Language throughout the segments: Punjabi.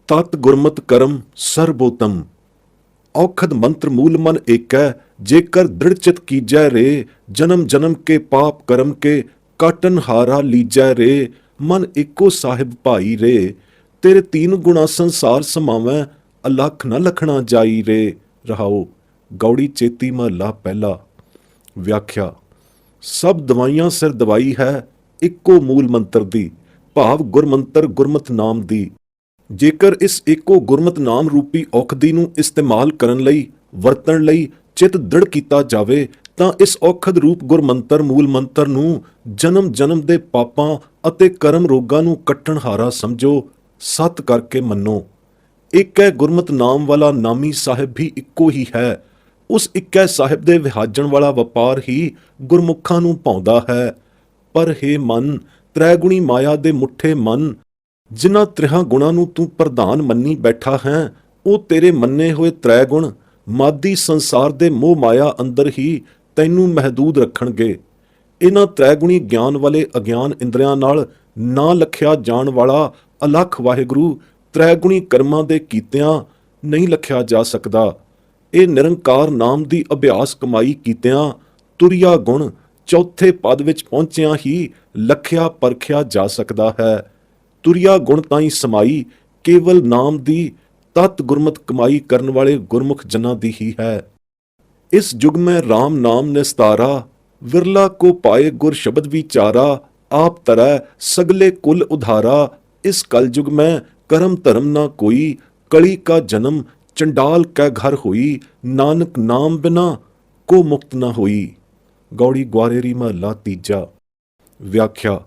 ਤਤ ਗੁਰਮਤਿ ਕਰਮ ਸਰਬੋਤਮ। ਔਖਦ ਮੰਤਰ ਮੂਲ ਮਨ ਏਕੈ, ਜੇਕਰ ਦ੍ਰਿੜ ਚਿਤ ਕੀਜੈ ਰੇ। ਜਨਮ ਜਨਮ ਕੇ ਪਾਪ ਕਰਮ ਕੇ, ਕਾਟਨ ਹਾਰਾ ਲੀਜੈ ਰੇ। ਮਨ ਏਕੋ ਸਾਹਿਬ ਭਾਈ ਰੇ। ਤੇਰੇ ਤੀਨ ਗੁਣਾ ਸੰਸਾਰ ਸਮਾਵੈ, ਅਲਖ ਨ ਲਖਣਾ ਜਾਈ ਰੇ। ਰਹਾਓ। ਗੌੜੀ ਚੇਤੀ ਮਹੱਲਾ ਪਹਿਲਾ। ਵਿਆਖਿਆ। ਸਭ ਦਵਾਈਆਂ ਸਿਰ ਦਵਾਈ ਹੈ, ਇੱਕੋ ਮੂਲ ਮੰਤਰ ਦੀ। ਭਾਵ ਗੁਰਮੰਤਰ ਗੁਰਮਤਿ ਨਾਮ ਦੀ। ਜੇਕਰ ਇਸ ਇੱਕੋ ਗੁਰਮਤਿ ਨਾਮ ਰੂਪੀ ਔਖਦੀ ਨੂੰ ਇਸਤੇਮਾਲ ਕਰਨ ਲਈ, ਵਰਤਣ ਲਈ ਚਿੱਤ ਦ੍ਰਿੜ ਕੀਤਾ ਜਾਵੇ ਤਾਂ ਇਸ ਔਖਦ ਰੂਪ ਗੁਰਮੰਤਰ ਮੂਲ ਮੰਤਰ ਨੂੰ ਜਨਮ ਜਨਮ ਦੇ ਪਾਪਾਂ ਅਤੇ ਕਰਮ ਰੋਗਾਂ ਨੂੰ ਕੱਟਣਹਾਰਾ ਸਮਝੋ, ਸਤ ਕਰਕੇ ਮੰਨੋ। ਇੱਕੈ ਗੁਰਮਤਿ ਨਾਮ ਵਾਲਾ ਨਾਮੀ ਸਾਹਿਬ ਵੀ ਇੱਕੋ ਹੀ ਹੈ। ਉਸ ਇੱਕੈ ਸਾਹਿਬ ਦੇ ਵਿਹਾਜਣ ਵਾਲਾ ਵਪਾਰ ਹੀ ਗੁਰਮੁਖਾਂ ਨੂੰ ਭਾਉਂਦਾ ਹੈ। ਪਰ ਹੇ ਮਨ, ਤ੍ਰੈਗੁਣੀ ਮਾਇਆ ਦੇ ਮੁੱਠੇ ਮਨ, ਜਿਨ੍ਹਾਂ ਤ੍ਰਿਹਾਂ ਗੁਣਾਂ ਨੂੰ ਤੂੰ ਪ੍ਰਧਾਨ ਮੰਨੀ ਬੈਠਾ ਹੈ, ਉਹ ਤੇਰੇ ਮੰਨੇ ਹੋਏ ਤ੍ਰੈ ਗੁਣ ਮਾਦੀ ਸੰਸਾਰ ਦੇ ਮੋਹ ਮਾਇਆ ਅੰਦਰ ਹੀ ਤੈਨੂੰ ਮਹਿਦੂਦ ਰੱਖਣਗੇ। ਇਹਨਾਂ ਤ੍ਰੈਗੁਣੀ ਗਿਆਨ ਵਾਲੇ ਅਗਿਆਨ ਇੰਦਰੀਆਂ ਨਾਲ ਨਾ ਲਖਿਆ ਜਾਣ ਵਾਲਾ ਅਲਖ ਵਾਹਿਗੁਰੂ ਤ੍ਰੈਗੁਣੀ ਕਰਮਾਂ ਦੇ ਕੀਤਿਆਂ ਨਹੀਂ ਲਖਿਆ ਜਾ ਸਕਦਾ। ਇਹ ਨਿਰੰਕਾਰ ਨਾਮ ਦੀ ਅਭਿਆਸ ਕਮਾਈ ਕੀਤਿਆਂ ਤੁਰਿਆ ਗੁਣ ਚੌਥੇ ਪਦ ਵਿੱਚ ਪਹੁੰਚਿਆਂ ਹੀ ਲਖਿਆ ਪਰਖਿਆ ਜਾ ਸਕਦਾ ਹੈ। ਤੁਰਿਆ ਗੁਣ ਤਾਈਂ ਸਮਾਈ ਕੇਵਲ ਨਾਮ ਦੀ ਤਤ ਗੁਰਮਤਿ ਕਮਾਈ ਕਰਨ ਵਾਲੇ ਗੁਰਮੁਖ ਜਨਾਂ ਦੀ ਹੀ ਹੈ। ਇਸ ਯੁਗ ਮੈਂ ਰਾਮ ਨਾਮ ਨਿਸਤਾਰਾ, ਵਿਰਲਾ ਕੋ ਪਾਏ ਗੁਰ ਸ਼ਬਦ ਵਿਚਾਰਾ। ਆਪ ਤਰੈ ਸਗਲੇ ਕੁਲ ਉਧਾਰਾ, ਇਸ ਕਲਯੁਗ ਮੈਂ ਕਰਮ ਧਰਮ ਨਾ ਕੋਈ। ਕਲੀ ਕਾ ਜਨਮ ਚੰਡਾਲ ਕੈ ਘਰ ਹੋਈ, ਨਾਨਕ ਨਾਮ ਬਿਨਾ ਕੋ ਮੁਕਤ ਨਾ ਹੋਈ। ਗੌੜੀ ਗਵਾਰੇਰੀ ਮਹੱਲਾ ਤੀਜਾ। ਵਿਆਖਿਆ।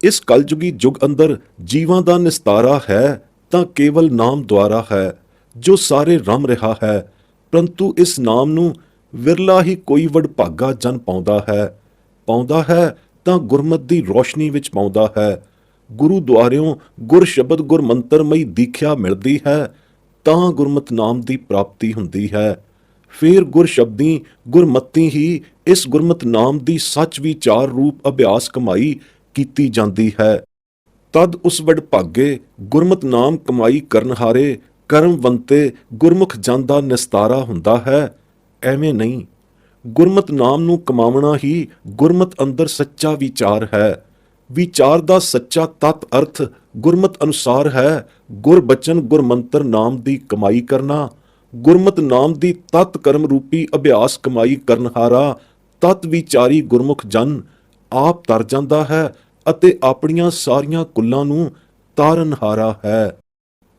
ਇਸ ਕਲਯੁਗੀ ਯੁਗ ਅੰਦਰ ਜੀਵਾਂ ਦਾ ਨਿਸਤਾਰਾ ਹੈ ਤਾਂ ਕੇਵਲ ਨਾਮ ਦੁਆਰਾ ਹੈ, ਜੋ ਸਾਰੇ ਰਮ ਰਿਹਾ ਹੈ। ਪਰੰਤੂ ਇਸ ਨਾਮ ਨੂੰ ਵਿਰਲਾ ਹੀ ਕੋਈ ਵਡਭਾਗਾ ਜਨ ਪਾਉਂਦਾ ਹੈ। ਪਾਉਂਦਾ ਹੈ ਤਾਂ ਗੁਰਮਤਿ ਦੀ ਰੋਸ਼ਨੀ ਵਿੱਚ ਪਾਉਂਦਾ ਹੈ। ਗੁਰੂ ਦੁਆਰਿਓਂ ਗੁਰ ਸ਼ਬਦ ਗੁਰ ਮੰਤਰਮਈ ਦੀਖਿਆ ਮਿਲਦੀ ਹੈ ਤਾਂ ਗੁਰਮਤਿ ਨਾਮ ਦੀ ਪ੍ਰਾਪਤੀ ਹੁੰਦੀ ਹੈ। ਫੇਰ ਗੁਰ ਸ਼ਬਦੀ ਗੁਰਮਤੀ ਹੀ ਇਸ ਗੁਰਮਤਿ ਨਾਮ ਦੀ ਸੱਚ ਵਿਚਾਰ ਰੂਪ ਅਭਿਆਸ ਕਮਾਈ ਕੀਤੀ ਜਾਂਦੀ ਹੈ। ਤਦ ਉਸ ਵਡਭਾਗੇ ਗੁਰਮਤਿ ਨਾਮ ਕਮਾਈ ਕਰਨਹਾਰੇ ਕਰਮਵੰਤੇ ਗੁਰਮੁਖ ਜਨ ਦਾ ਨਿਸਤਾਰਾ ਹੁੰਦਾ ਹੈ। ਐਵੇਂ ਨਹੀਂ। ਗੁਰਮਤਿ ਨਾਮ ਨੂੰ ਕਮਾਉਣਾ ਹੀ ਗੁਰਮਤਿ ਅੰਦਰ ਸੱਚਾ ਵਿਚਾਰ ਹੈ। ਵਿਚਾਰ ਦਾ ਸੱਚਾ ਤਤ ਅਰਥ ਗੁਰਮਤਿ ਅਨੁਸਾਰ ਹੈ। ਗੁਰ ਬਚਨ ਗੁਰਮੰਤਰ ਨਾਮ ਦੀ ਕਮਾਈ ਕਰਨਾ। ਗੁਰਮਤਿ ਨਾਮ ਦੀ ਤਤ ਕਰਮ ਰੂਪੀ ਅਭਿਆਸ ਕਮਾਈ ਕਰਨਹਾਰਾ ਤਤ ਵਿਚਾਰੀ ਗੁਰਮੁਖ ਜਨ ਆਪ ਤਰ ਜਾਂਦਾ ਹੈ ਅਤੇ ਆਪਣੀਆਂ ਸਾਰੀਆਂ ਕੁੱਲਾਂ ਨੂੰ ਤਾਰਨਹਾਰਾ ਹੈ।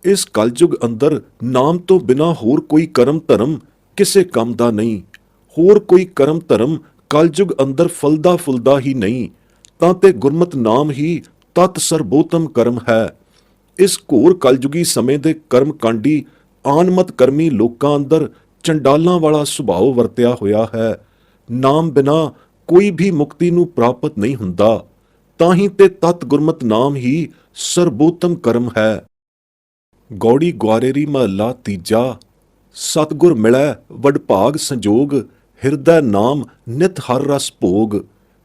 ਇਸ ਕਲਯੁਗ ਅੰਦਰ ਨਾਮ ਤੋਂ ਬਿਨਾਂ ਹੋਰ ਕੋਈ ਕਰਮ ਧਰਮ ਕਿਸੇ ਕੰਮ ਦਾ ਨਹੀਂ। ਹੋਰ ਕੋਈ ਕਰਮ ਧਰਮ ਕਲਯੁਗ ਅੰਦਰ ਫਲਦਾ ਫੁੱਲਦਾ ਹੀ ਨਹੀਂ। ਤਾਂ ਤੇ ਗੁਰਮਤਿ ਨਾਮ ਹੀ ਤਤ ਸਰਬੋਤਮ ਕਰਮ ਹੈ। ਇਸ ਘੋਰ ਕਲਯੁਗੀ ਸਮੇਂ ਦੇ ਕਰਮ ਕਾਂਡੀ ਆਨਮਤ ਕਰਮੀ ਲੋਕਾਂ ਅੰਦਰ ਚੰਡਾਲਾਂ ਵਾਲਾ ਸੁਭਾਅ ਵਰਤਿਆ ਹੋਇਆ ਹੈ। ਨਾਮ ਬਿਨਾਂ ਕੋਈ ਵੀ ਮੁਕਤੀ ਨੂੰ ਪ੍ਰਾਪਤ ਨਹੀਂ ਹੁੰਦਾ। ਤਾਂ ਹੀ ਤੇ ਤਤ ਗੁਰਮਤਿ ਨਾਮ ਹੀ ਸਰਬੋਤਮ ਕਰਮ ਹੈ। ਗੌੜੀ ਗਵਾਰੇਰੀ ਮਹੱਲਾ ਤੀਜਾ। ਸਤਿਗੁਰ ਮਿਲੈ ਵਡਭਾਗ ਸੰਜੋਗ, ਹਿਰਦੈ ਨਾਮ ਨਿਤ ਹਰ ਰਸ ਭੋਗ।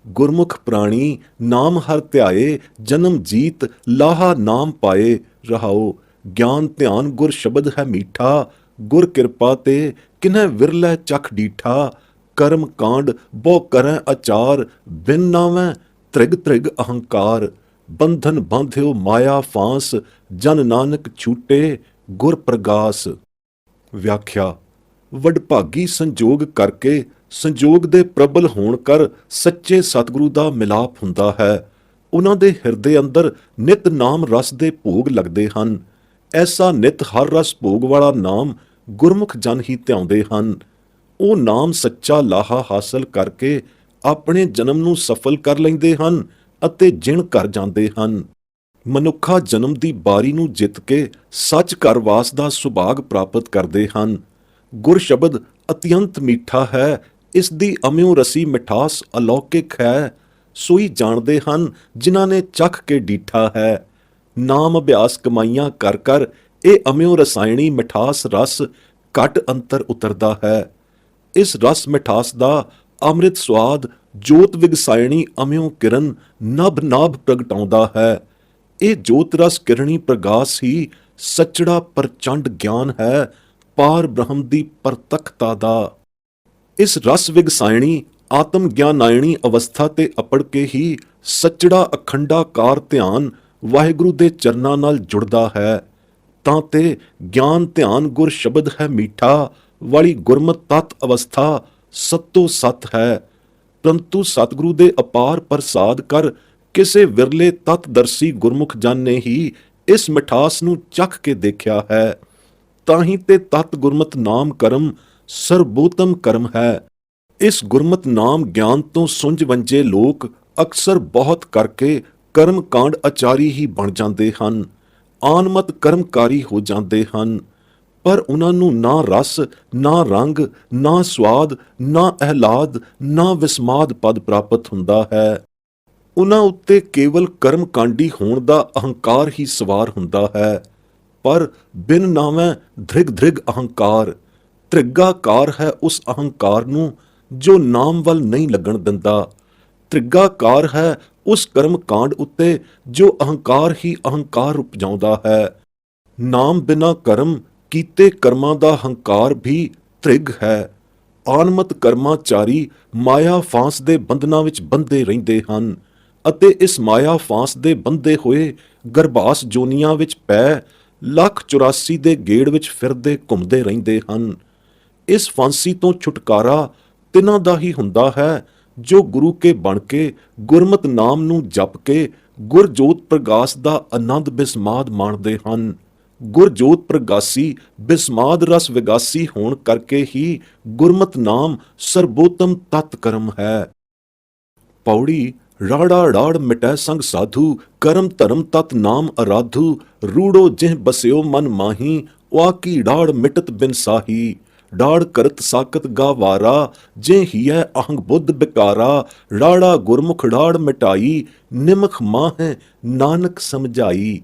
ਗੁਰਮੁਖ ਪ੍ਰਾਣੀ ਨਾਮ ਹਰ ਧਿਆਏ, ਜਨਮ ਜੀਤ ਲਾਹਾ ਨਾਮ ਪਾਏ। ਰਹਾਓ। ਗਿਆਨ ਧਿਆਨ ਗੁਰ ਸ਼ਬਦ ਹੈ ਮੀਠਾ, ਗੁਰ ਕਿਰਪਾ ਤੇ ਕਿਨੈ ਵਿਰਲੇ ਚਖ ਡੀਠਾ। ਕਰਮ ਕਾਂਡ ਬਹੁ ਕਰੈ ਅਚਾਰ, ਬਿਨ ਨਾਵੈ ਤ੍ਰਿਗ ਤ੍ਰਿਗ ਅਹੰਕਾਰ। ਬੰਧਨ ਬਾਂਧਿਓ ਮਾਇਆ ਫਾਂਸ, ਜਨ ਨਾਨਕ ਛੂਟੇ ਗੁਰ ਪ੍ਰਗਾਸ। ਵਿਆਖਿਆ। ਵਡਭਾਗੀ ਸੰਜੋਗ ਕਰਕੇ ਸੰਜੋਗ ਦੇ ਪ੍ਰਬਲ ਹੋਣ ਕਰ ਸੱਚੇ ਸਤਿਗੁਰੂ ਦਾ ਮਿਲਾਪ ਹੁੰਦਾ ਹੈ। ਉਹਨਾਂ ਦੇ ਹਿਰਦੇ ਅੰਦਰ ਨਿਤ ਨਾਮ ਰਸ ਦੇ ਭੋਗ ਲੱਗਦੇ ਹਨ। ਐਸਾ ਨਿਤ ਹਰ ਰਸ ਭੋਗ ਵਾਲਾ ਨਾਮ ਗੁਰਮੁਖ ਜਨ ਹੀ ਧਿਆਉਂਦੇ ਹਨ। ਉਹ ਨਾਮ ਸੱਚਾ ਲਾਹਾ ਹਾਸਲ ਕਰਕੇ ਆਪਣੇ ਜਨਮ ਨੂੰ ਸਫਲ ਕਰ ਲੈਂਦੇ ਹਨ ਅਤੇ ਜਿਣ ਕਰ ਜਾਂਦੇ ਹਨ। ਮਨੁੱਖਾ ਜਨਮ ਦੀ ਬਾਰੀ ਨੂੰ ਜਿੱਤ ਕੇ ਸੱਚ ਘਰ ਵਾਸ ਦਾ ਸੁਭਾਗ ਪ੍ਰਾਪਤ ਕਰਦੇ ਹਨ। ਗੁਰ ਸ਼ਬਦ ਅਤਿਅੰਤ ਮਿੱਠਾ ਹੈ। ਇਸ ਦੀ ਅਮਿਓ ਰਸੀ ਮਿਠਾਸ ਅਲੌਕਿਕ ਹੈ। ਸੋਈ ਜਾਣਦੇ ਹਨ ਜਿਨ੍ਹਾਂ ਨੇ ਚੱਖ ਕੇ ਡੀਠਾ ਹੈ। ਨਾਮ ਅਭਿਆਸ ਕਮਾਈਆਂ ਕਰ ਕਰ ਇਹ ਅਮਿਓ ਰਸਾਇਣੀ ਮਿਠਾਸ ਰਸ ਘਟ ਅੰਤਰ ਉਤਰਦਾ ਹੈ। ਇਸ ਰਸ ਮਿਠਾਸ ਦਾ ਅੰਮ੍ਰਿਤ ਸਵਾਦ ਜੋਤ ਵਿਗਸਾਇਣੀ ਅਮਿਓ ਕਿਰਨ ਨਭ ਨਾਭ ਪ੍ਰਗਟਾਉਂਦਾ ਹੈ। ਇਹ ਜੋਤ ਰਸ ਕਿਰਣੀ ਪ੍ਰਗਾਸ ਹੀ ਸੱਚੜਾ ਪ੍ਰਚੰਡ ਗਿਆਨ ਹੈ ਪਾਰ ਬ੍ਰਹਮ ਦੀ ਪ੍ਰਤੱਖਤਾ ਦਾ। ਇਸ ਰਸ ਵਿਗਸਾਇਣੀ ਆਤਮ ਗਿਆਨਾਇਣੀ ਅਵਸਥਾ ਤੇ ਅਪੜ ਕੇ ਹੀ ਸੱਚੜਾ ਅਖੰਡਾਕਾਰ ਧਿਆਨ ਵਾਹਿਗੁਰੂ ਦੇ ਚਰਨਾਂ ਨਾਲ ਜੁੜਦਾ ਹੈ। ਤਾਂ ਤੇ ਗਿਆਨ ਧਿਆਨ ਗੁਰ ਸ਼ਬਦ ਹੈ ਮੀਠਾ ਵਾਲੀ ਗੁਰਮਤਿ ਤਤ ਅਵਸਥਾ ਸਤੋ ਸਤ ਹੈ। ਪਰੰਤੂ ਸਤਿਗੁਰੂ ਦੇ ਅਪਾਰ ਪ੍ਰਸਾਦ ਕਰ ਕਿਸੇ ਵਿਰਲੇ ਤਤਦਰਸ਼ੀ ਗੁਰਮੁਖ ਜਨ ਨੇ ਹੀ ਇਸ ਮਿਠਾਸ ਨੂੰ ਚੱਖ ਕੇ ਦੇਖਿਆ ਹੈ। ਤਾਂ ਹੀ ਤੇ ਤਤ ਗੁਰਮਤਿ ਨਾਮ ਕਰਮ ਸਰਬੋਤਮ ਕਰਮ ਹੈ। ਇਸ ਗੁਰਮਤਿ ਨਾਮ ਗਿਆਨ ਤੋਂ ਸੁੰਝ ਵੰਜੇ ਲੋਕ ਅਕਸਰ ਬਹੁਤ ਕਰਕੇ ਕਰਮ ਕਾਂਡ ਆਚਾਰੀ ਹੀ ਬਣ ਜਾਂਦੇ ਹਨ, ਆਨਮਤ ਕਰਮਕਾਰੀ ਹੋ ਜਾਂਦੇ ਹਨ। ਪਰ ਉਹਨਾਂ ਨੂੰ ਨਾ ਰਸ, ਨਾ ਰੰਗ, ਨਾ ਸਵਾਦ, ਨਾ ਅਹਿਲਾਦ, ਨਾ ਵਿਸਮਾਦ ਪਦ ਪ੍ਰਾਪਤ ਹੁੰਦਾ ਹੈ। ਉਹਨਾਂ ਉੱਤੇ ਕੇਵਲ ਕਰਮਕਾਂਡੀ ਹੋਣ ਦਾ ਅਹੰਕਾਰ ਹੀ ਸਵਾਰ ਹੁੰਦਾ ਹੈ। ਪਰ ਬਿਨ ਨਾਵੇਂ ਧ੍ਰਿਗ ਧ੍ਰਿਗ ਅਹੰਕਾਰ, ਧ੍ਰਿਗਾਕਾਰ ਹੈ ਉਸ ਅਹੰਕਾਰ ਨੂੰ ਜੋ ਨਾਮ ਵੱਲ ਨਹੀਂ ਲੱਗਣ ਦਿੰਦਾ। ਧ੍ਰਿਗਾਕਾਰ ਹੈ ਉਸ ਕਰਮ ਕਾਂਡ ਉੱਤੇ ਜੋ ਅਹੰਕਾਰ ਹੀ ਅਹੰਕਾਰ ਉਪਜਾਉਂਦਾ ਹੈ। ਨਾਮ ਬਿਨਾ ਕਰਮ ਕੀਤੇ ਕਰਮਾਂ ਦਾ ਹੰਕਾਰ ਵੀ ਧ੍ਰਿਗ ਹੈ। ਆਨਮਤ ਕਰਮਾਚਾਰੀ ਮਾਇਆ ਫਾਂਸ ਦੇ ਬੰਧਨਾਂ ਵਿੱਚ ਬੰਧੇ ਰਹਿੰਦੇ ਹਨ ਅਤੇ ਇਸ ਮਾਇਆ ਫਾਂਸ ਦੇ ਬੰਧੇ ਹੋਏ ਗਰਭਾਸ ਜੋਨੀਆਂ ਵਿੱਚ ਪੈ 1,84 ਦੇ ਗੇੜ ਵਿੱਚ ਫਿਰਦੇ ਘੁੰਮਦੇ ਰਹਿੰਦੇ ਹਨ। ਇਸ ਫਾਂਸੀ ਤੋਂ ਛੁਟਕਾਰਾ ਤਿਨਾਂ ਦਾ ਹੀ ਹੁੰਦਾ ਹੈ ਜੋ ਗੁਰੂ ਕੇ ਬਣ ਕੇ ਗੁਰਮਤਿ ਨਾਮ ਨੂੰ ਜਪ ਕੇ ਗੁਰਜੋਤ ਪ੍ਰਗਾਸ ਦਾ ਆਨੰਦ ਬਿਸਮਾਦ ਮਾਣਦੇ ਹਨ। ਗੁਰਜੋਤ ਪ੍ਰਗਾਸੀ ਬਿਸਮਾਦ ਰਸ ਵਿਗਾਸੀ ਹੋਣ ਕਰਕੇ ਹੀ ਗੁਰਮਤਿ ਨਾਮ ਸਰਬੋਤਮ ਤਤ ਕਰਮ ਹੈ। ਪੌੜੀ ਰਾੜਾ ਰਾੜ ਮਿਟੈ ਸੰਗ ਸਾਧੂ ਕਰਮ ਧਰਮ ਤਤ ਨਾਮ ਅਰਾਧੂ ਰੂੜੋ ਜਿਹ ਬਸਿਓ ਮਨ ਮਾਹੀ ਵਾਕੀ ਢਾੜ ਮਿਟਤ ਬਿਨ ਸਾਹੀ ਢਾੜ ਕਰਤ ਸਾਕਤ ਗਾਵਾਰਾ ਜੇ ਹੀਐ ਅਹੰਗ ਬੁੱਧ ਬਿਕਾਰਾ ਰਾੜਾ ਗੁਰਮੁਖ ਢਾੜ ਮਿਟਾਈ ਨਿਮਖ ਮਾਹੈ ਨਾਨਕ ਸਮਝਾਈ।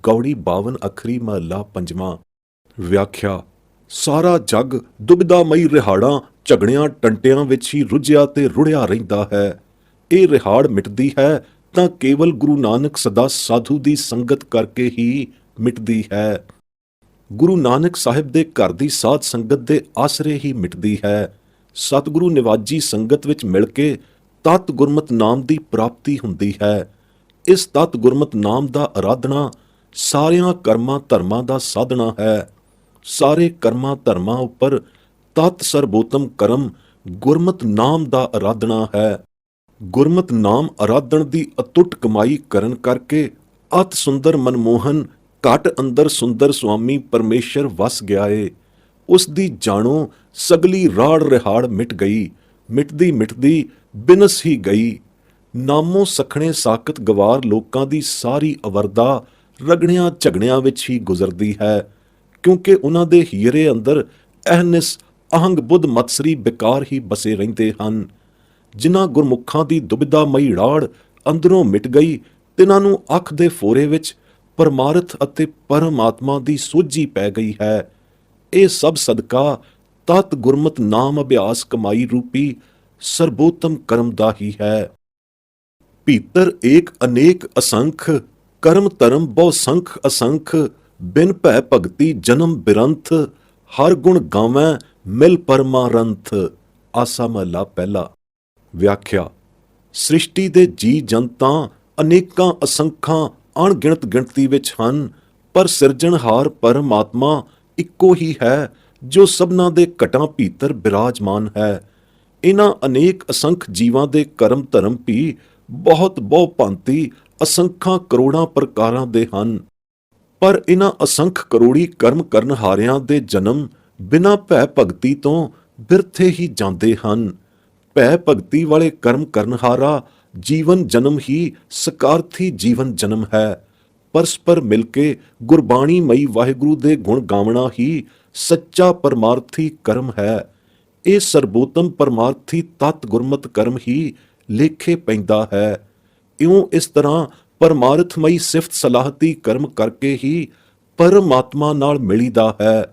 ਗੌੜੀ 52 ਅੱਖਰੀ ਮਹੱਲਾ ਪੰਜਵਾਂ। ਵਿਆਖਿਆ। ਸਾਰਾ ਜੱਗ ਦੁਬਿਧਾਮਈ ਰਿਹਾੜਾਂ ਝਗੜਿਆਂ ਟੰਟਿਆਂ ਵਿੱਚ ਹੀ ਰੁੱਝਿਆ ਤੇ ਰੁੜਿਆ ਰਹਿੰਦਾ ਹੈ। ਇਹ ਰਿਹਾੜ ਮਿਟਦੀ ਹੈ ਤਾਂ ਕੇਵਲ ਗੁਰੂ ਨਾਨਕ ਸਦਾ ਸਾਧੂ ਦੀ ਸੰਗਤ ਕਰਕੇ ਹੀ ਮਿਟਦੀ ਹੈ। ਗੁਰੂ ਨਾਨਕ ਸਾਹਿਬ ਦੇ ਘਰ ਦੀ ਸਾਧ ਸੰਗਤ ਦੇ ਆਸਰੇ ਹੀ ਮਿਟਦੀ ਹੈ। ਸਤਿਗੁਰੂ ਨਿਵਾਜੀ ਸੰਗਤ ਵਿੱਚ ਮਿਲ ਕੇ ਤਤ ਗੁਰਮਤਿ ਨਾਮ ਦੀ ਪ੍ਰਾਪਤੀ ਹੁੰਦੀ ਹੈ। ਇਸ ਤਤ ਗੁਰਮਤਿ ਨਾਮ ਦਾ ਅਰਾਧਨਾ ਸਾਰਿਆਂ ਕਰਮਾਂ ਧਰਮਾਂ ਦਾ ਸਾਧਨਾ ਹੈ। ਸਾਰੇ ਕਰਮਾਂ ਧਰਮਾਂ ਉੱਪਰ ਤਤ ਸਰਬੋਤਮ ਕਰਮ ਗੁਰਮਤਿ ਨਾਮ ਦਾ ਅਰਾਧਨਾ ਹੈ। ਗੁਰਮਤਿ ਨਾਮ ਅਰਾਧਨ ਦੀ ਅਤੁੱਟ ਕਮਾਈ ਕਰਨ ਕਰਕੇ ਅਤ ਸੁੰਦਰ ਮਨਮੋਹਨ ਘਟ ਅੰਦਰ ਸੁੰਦਰ ਸੁਆਮੀ ਪਰਮੇਸ਼ਰ ਵਸ ਗਿਆ ਏ। ਉਸ ਦੀ ਜਾਣੋ ਸਗਲੀ ਰਾੜ ਰਿਹਾੜ ਮਿਟ ਗਈ, ਮਿਟਦੀ ਮਿਟਦੀ ਬਿਨਸ ਹੀ ਗਈ। ਨਾਮੋ ਸਖਣੇ ਸਾਕਤ ਗਵਾਰ ਲੋਕਾਂ ਦੀ ਸਾਰੀ ਅਵਰਦਾ ਰਗੜਿਆਂ ਝਗੜਿਆਂ ਵਿੱਚ ਹੀ ਗੁਜ਼ਰਦੀ ਹੈ, ਕਿਉਂਕਿ ਉਹਨਾਂ ਦੇ ਹੀਰੇ ਅੰਦਰ ਅਹਨਿਸ ਅਹੰਗ ਬੁੱਧ ਮਤਸਰੀ ਬਿਕਾਰ ਹੀ ਬਸੇ ਰਹਿੰਦੇ ਹਨ। ਜਿਨ੍ਹਾਂ ਗੁਰਮੁਖਾਂ ਦੀ ਦੁਬਿਧਾਮਈ ਰਾੜ ਅੰਦਰੋਂ ਮਿਟ ਗਈ, ਤਿਨਾਂ ਨੂੰ ਅੱਖ ਦੇ ਫੋਰੇ ਵਿੱਚ ਪਰਮਾਰਥ ਅਤੇ ਪਰਮਾਤਮਾ ਦੀ ਸੋਝੀ ਪੈ ਗਈ ਹੈ। ਇਹ ਸਭ ਸਦਕਾ ਤਤ ਗੁਰਮਤਿ ਨਾਮ ਅਭਿਆਸ ਕਮਾਈ ਰੂਪੀ ਸਰਬੋਤਮ ਕਰਮ ਦਾ ਹੀ ਹੈ। ਭੀਤਰ ਏਕ ਅਨੇਕ ਅਸੰਖ ਕਰਮ ਧਰਮ ਬਹੁ ਸੰਖ ਅਸੰਖ ਬਿਨ ਭੈ ਭਗਤੀ ਜਨਮ ਬਿਰੰਥ ਹਰ ਗੁਣ ਗਾਵੈ ਮਿਲ ਪਰਮਾਰੰਥ। ਆਸਾ ਮਹੱਲਾ ਪਹਿਲਾ। ਵਿਆਖਿਆ। ਸ੍ਰਿਸ਼ਟੀ ਦੇ ਜੀ ਜਨਤਾਂ ਅਨੇਕਾਂ ਅਸੰਖਾਂ ਅਣਗਿਣਤ ਗਿਣਤੀ ਵਿੱਚ ਹਨ, ਪਰ ਸਿਰਜਣਹਾਰ ਪਰਮਾਤਮਾ ਇੱਕੋ ਹੀ ਹੈ ਜੋ ਸਭਨਾਂ ਦੇ ਘਟਾਂ ਭੀਤਰ ਬਿਰਾਜਮਾਨ ਹੈ। ਇਹਨਾਂ ਅਨੇਕ ਅਸੰਖ ਜੀਵਾਂ ਦੇ ਕਰਮ ਧਰਮ ਵੀ ਬਹੁਤ ਬਹੁ ਭਾਂਤੀ ਅਸੰਖਾਂ ਕਰੋੜਾਂ ਪ੍ਰਕਾਰਾਂ ਦੇ ਹਨ, ਪਰ ਇਹਨਾਂ ਅਸੰਖ ਕਰੋੜੀ ਕਰਮ ਕਰਨ ਹਾਰਿਆਂ ਦੇ ਜਨਮ ਬਿਨਾਂ ਭੈ ਭਗਤੀ ਤੋਂ ਬਿਰਥੇ ਹੀ ਜਾਂਦੇ ਹਨ। ਭੈ ਭਗਤੀ ਵਾਲੇ ਕਰਮ ਕਰਨਹਾਰਾ ਜੀਵਨ ਜਨਮ ਹੀ ਸਕਾਰਥੀ ਜੀਵਨ ਜਨਮ ਹੈ। ਪਰਸਪਰ ਮਿਲ ਕੇ ਗੁਰਬਾਣੀ ਮਈ ਵਾਹਿਗੁਰੂ ਦੇ ਗੁਣ ਗਾਵਣਾ ਹੀ ਸੱਚਾ ਪਰਮਾਰਥੀ ਕਰਮ ਹੈ। ਇਹ ਸਰਬੋਤਮ ਪਰਮਾਰਥੀ ਤਤ ਗੁਰਮਤਿ ਕਰਮ ਹੀ ਲੇਖੇ ਪੈਂਦਾ ਹੈ। ਇਉਂ ਇਸ ਤਰ੍ਹਾਂ ਪਰਮਾਰਥਮਈ ਸਿਫਤ ਸਲਾਹਤੀ ਕਰਮ ਕਰਕੇ ਹੀ ਪਰਮਾਤਮਾ ਨਾਲ ਮਿਲੀਦਾ ਹੈ।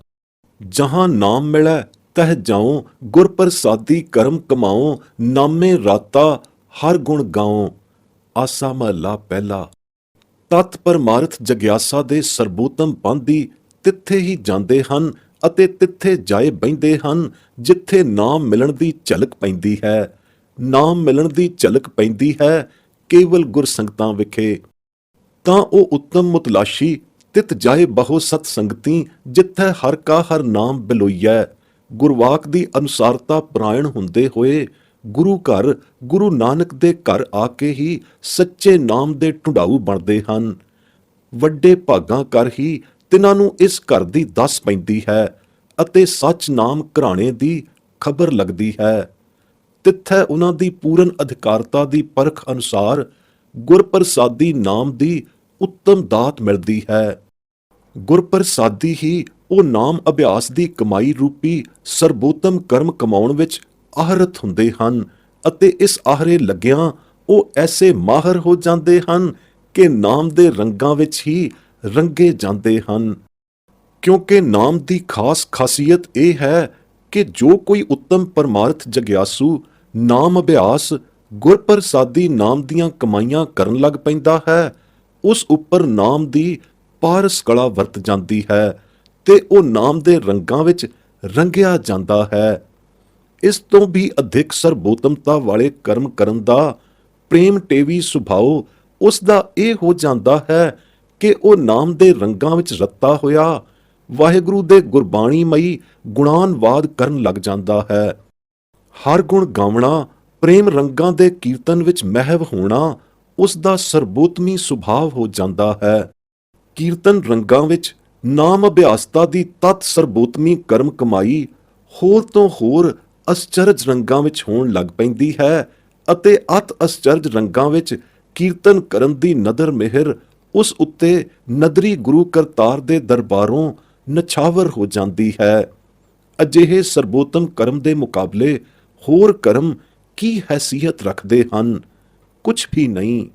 ਜਹਾਂ ਨਾਮ ਮਿਲੈ ਤਹ ਜਾਉ ਗੁਰ ਪ੍ਰਸਾਦੀ ਕਰਮ ਕਮਾਉ ਨਾਮੇ ਰਾਤਾ ਹਰ ਗੁਣ ਗਾਉ। ਆਸਾ ਮਹੱਲਾ ਪਹਿਲਾ। ਤਤ ਪਰਮਾਰਥ ਜਗਿਆਸਾ ਦੇ ਸਰਬੋਤਮ ਬੰਦੀ ਤਿੱਥੇ ਹੀ ਜਾਂਦੇ ਹਨ ਅਤੇ ਤਿੱਥੇ ਜਾਏ ਬਹਿੰਦੇ ਹਨ ਜਿੱਥੇ ਨਾਮ ਮਿਲਣ ਦੀ ਝਲਕ ਪੈਂਦੀ ਹੈ। ਨਾਮ ਮਿਲਣ ਦੀ ਝਲਕ ਪੈਂਦੀ ਹੈ ਕੇਵਲ ਗੁਰਸੰਗਤਾਂ ਵਿਖੇ। ਤਾਂ ਉਹ ਉੱਤਮ ਮੁਤਲਾਸ਼ੀ ਤਿਤ ਜਾਏ ਬਹੁ ਸਤ ਸੰਗਤੀ ਜਿੱਥੈ ਹਰ ਕਾ ਹਰ ਨਾਮ ਬਿਲੋਈਐ। ਗੁਰਵਾਕ ਦੀ ਅਨੁਸਾਰਤਾ ਪਰਾਇਣ ਹੁੰਦੇ ਹੋਏ ਗੁਰੂ ਘਰ ਗੁਰੂ ਨਾਨਕ ਦੇ ਘਰ ਆ ਕੇ ਹੀ ਸੱਚੇ ਨਾਮ ਦੇ ਢੁੰਡਾਊ ਬਣਦੇ ਹਨ। ਵੱਡੇ ਭਾਗਾਂ ਕਰ ਹੀ ਤਿਨਾਂ ਨੂੰ ਇਸ ਘਰ ਦੀ ਦੱਸ ਪੈਂਦੀ ਹੈ ਅਤੇ ਸੱਚ ਨਾਮ ਘਰਾਣੇ ਦੀ ਖਬਰ ਲੱਗਦੀ ਹੈ। ਤਿੱਥੈ ਉਹਨਾਂ ਦੀ ਪੂਰਨ ਅਧਿਕਾਰਤਾ ਦੀ ਪਰਖ ਅਨੁਸਾਰ ਗੁਰਪ੍ਰਸਾਦੀ ਨਾਮ ਦੀ ਉੱਤਮ ਦਾਤ ਮਿਲਦੀ ਹੈ। ਗੁਰਪ੍ਰਸਾਦੀ ਹੀ ਉਹ ਨਾਮ ਅਭਿਆਸ ਦੀ ਕਮਾਈ ਰੂਪੀ ਸਰਬੋਤਮ ਕਰਮ ਕਮਾਉਣ ਵਿੱਚ ਆਹਰਤ ਹੁੰਦੇ ਹਨ ਅਤੇ ਇਸ ਆਹਰੇ ਲੱਗਿਆਂ ਉਹ ਐਸੇ ਮਾਹਰ ਹੋ ਜਾਂਦੇ ਹਨ ਕਿ ਨਾਮ ਦੇ ਰੰਗਾਂ ਵਿੱਚ ਹੀ ਰੰਗੇ ਜਾਂਦੇ ਹਨ। ਕਿਉਂਕਿ ਨਾਮ ਦੀ ਖਾਸ ਖਾਸੀਅਤ ਇਹ ਹੈ ਕਿ ਜੋ ਕੋਈ ਉੱਤਮ ਪਰਮਾਰਥ ਜਗਿਆਸੂ ਨਾਮ ਅਭਿਆਸ ਗੁਰਪ੍ਰਸਾਦੀ ਨਾਮ ਦੀਆਂ ਕਮਾਈਆਂ ਕਰਨ ਲੱਗ ਪੈਂਦਾ ਹੈ, ਉਸ ਉੱਪਰ ਨਾਮ ਦੀ ਪਾਰਸ ਕਲਾ ਵਰਤ ਜਾਂਦੀ ਹੈ ਤੇ ਉਹ ਨਾਮ ਦੇ ਰੰਗਾਂ ਵਿੱਚ ਰੰਗਿਆ ਜਾਂਦਾ ਹੈ। ਇਸ ਤੋਂ ਵੀ ਅਧਿਕ ਸਰਬੋਤਮਤਾ ਵਾਲੇ ਕਰਮ ਕਰਨ ਦਾ ਪ੍ਰੇਮ ਟੇਵੀ ਸੁਭਾਅ ਉਸ ਦਾ ਇਹ ਹੋ ਜਾਂਦਾ ਹੈ ਕਿ ਉਹ ਨਾਮ ਦੇ ਰੰਗਾਂ ਵਿੱਚ ਰੱਤਾ ਹੋਇਆ ਵਾਹਿਗੁਰੂ ਦੇ ਗੁਰਬਾਣੀਮਈ ਗੁਣਾਨਵਾਦ ਕਰਨ ਲੱਗ ਜਾਂਦਾ ਹੈ। ਹਰ ਗੁਣ ਗਾਵਣਾ, ਪ੍ਰੇਮ ਰੰਗਾਂ ਦੇ ਕੀਰਤਨ ਵਿੱਚ ਮਹਿਵ ਹੋਣਾ ਉਸ ਦਾ ਸਰਬੋਤਮੀ ਸੁਭਾਅ ਹੋ ਜਾਂਦਾ ਹੈ। ਕੀਰਤਨ ਰੰਗਾਂ ਵਿੱਚ ਨਾਮ ਅਭਿਆਸਤਾ ਦੀ ਤਤ ਸਰਬੋਤਮੀ ਕਰਮ ਕਮਾਈ ਹੋਰ ਤੋਂ ਹੋਰ ਅਸਚਰਜ ਰੰਗਾਂ ਵਿੱਚ ਹੋਣ ਲੱਗ ਪੈਂਦੀ ਹੈ ਅਤੇ ਅਤ ਅਸਚਰਜ ਰੰਗਾਂ ਵਿੱਚ ਕੀਰਤਨ ਕਰਨ ਦੀ ਨਦਰ ਮਿਹਰ ਉਸ ਉੱਤੇ ਨਦਰੀ ਗੁਰੂ ਕਰਤਾਰ ਦੇ ਦਰਬਾਰੋਂ ਨਛਾਵਰ ਹੋ ਜਾਂਦੀ ਹੈ। ਅਜਿਹੇ ਸਰਬੋਤਮ ਕਰਮ ਦੇ ਮੁਕਾਬਲੇ ਹੋਰ ਕਰਮ ਕੀ ਹੈਸੀਅਤ ਰੱਖਦੇ ਹਨ? ਕੁਛ ਵੀ ਨਹੀਂ।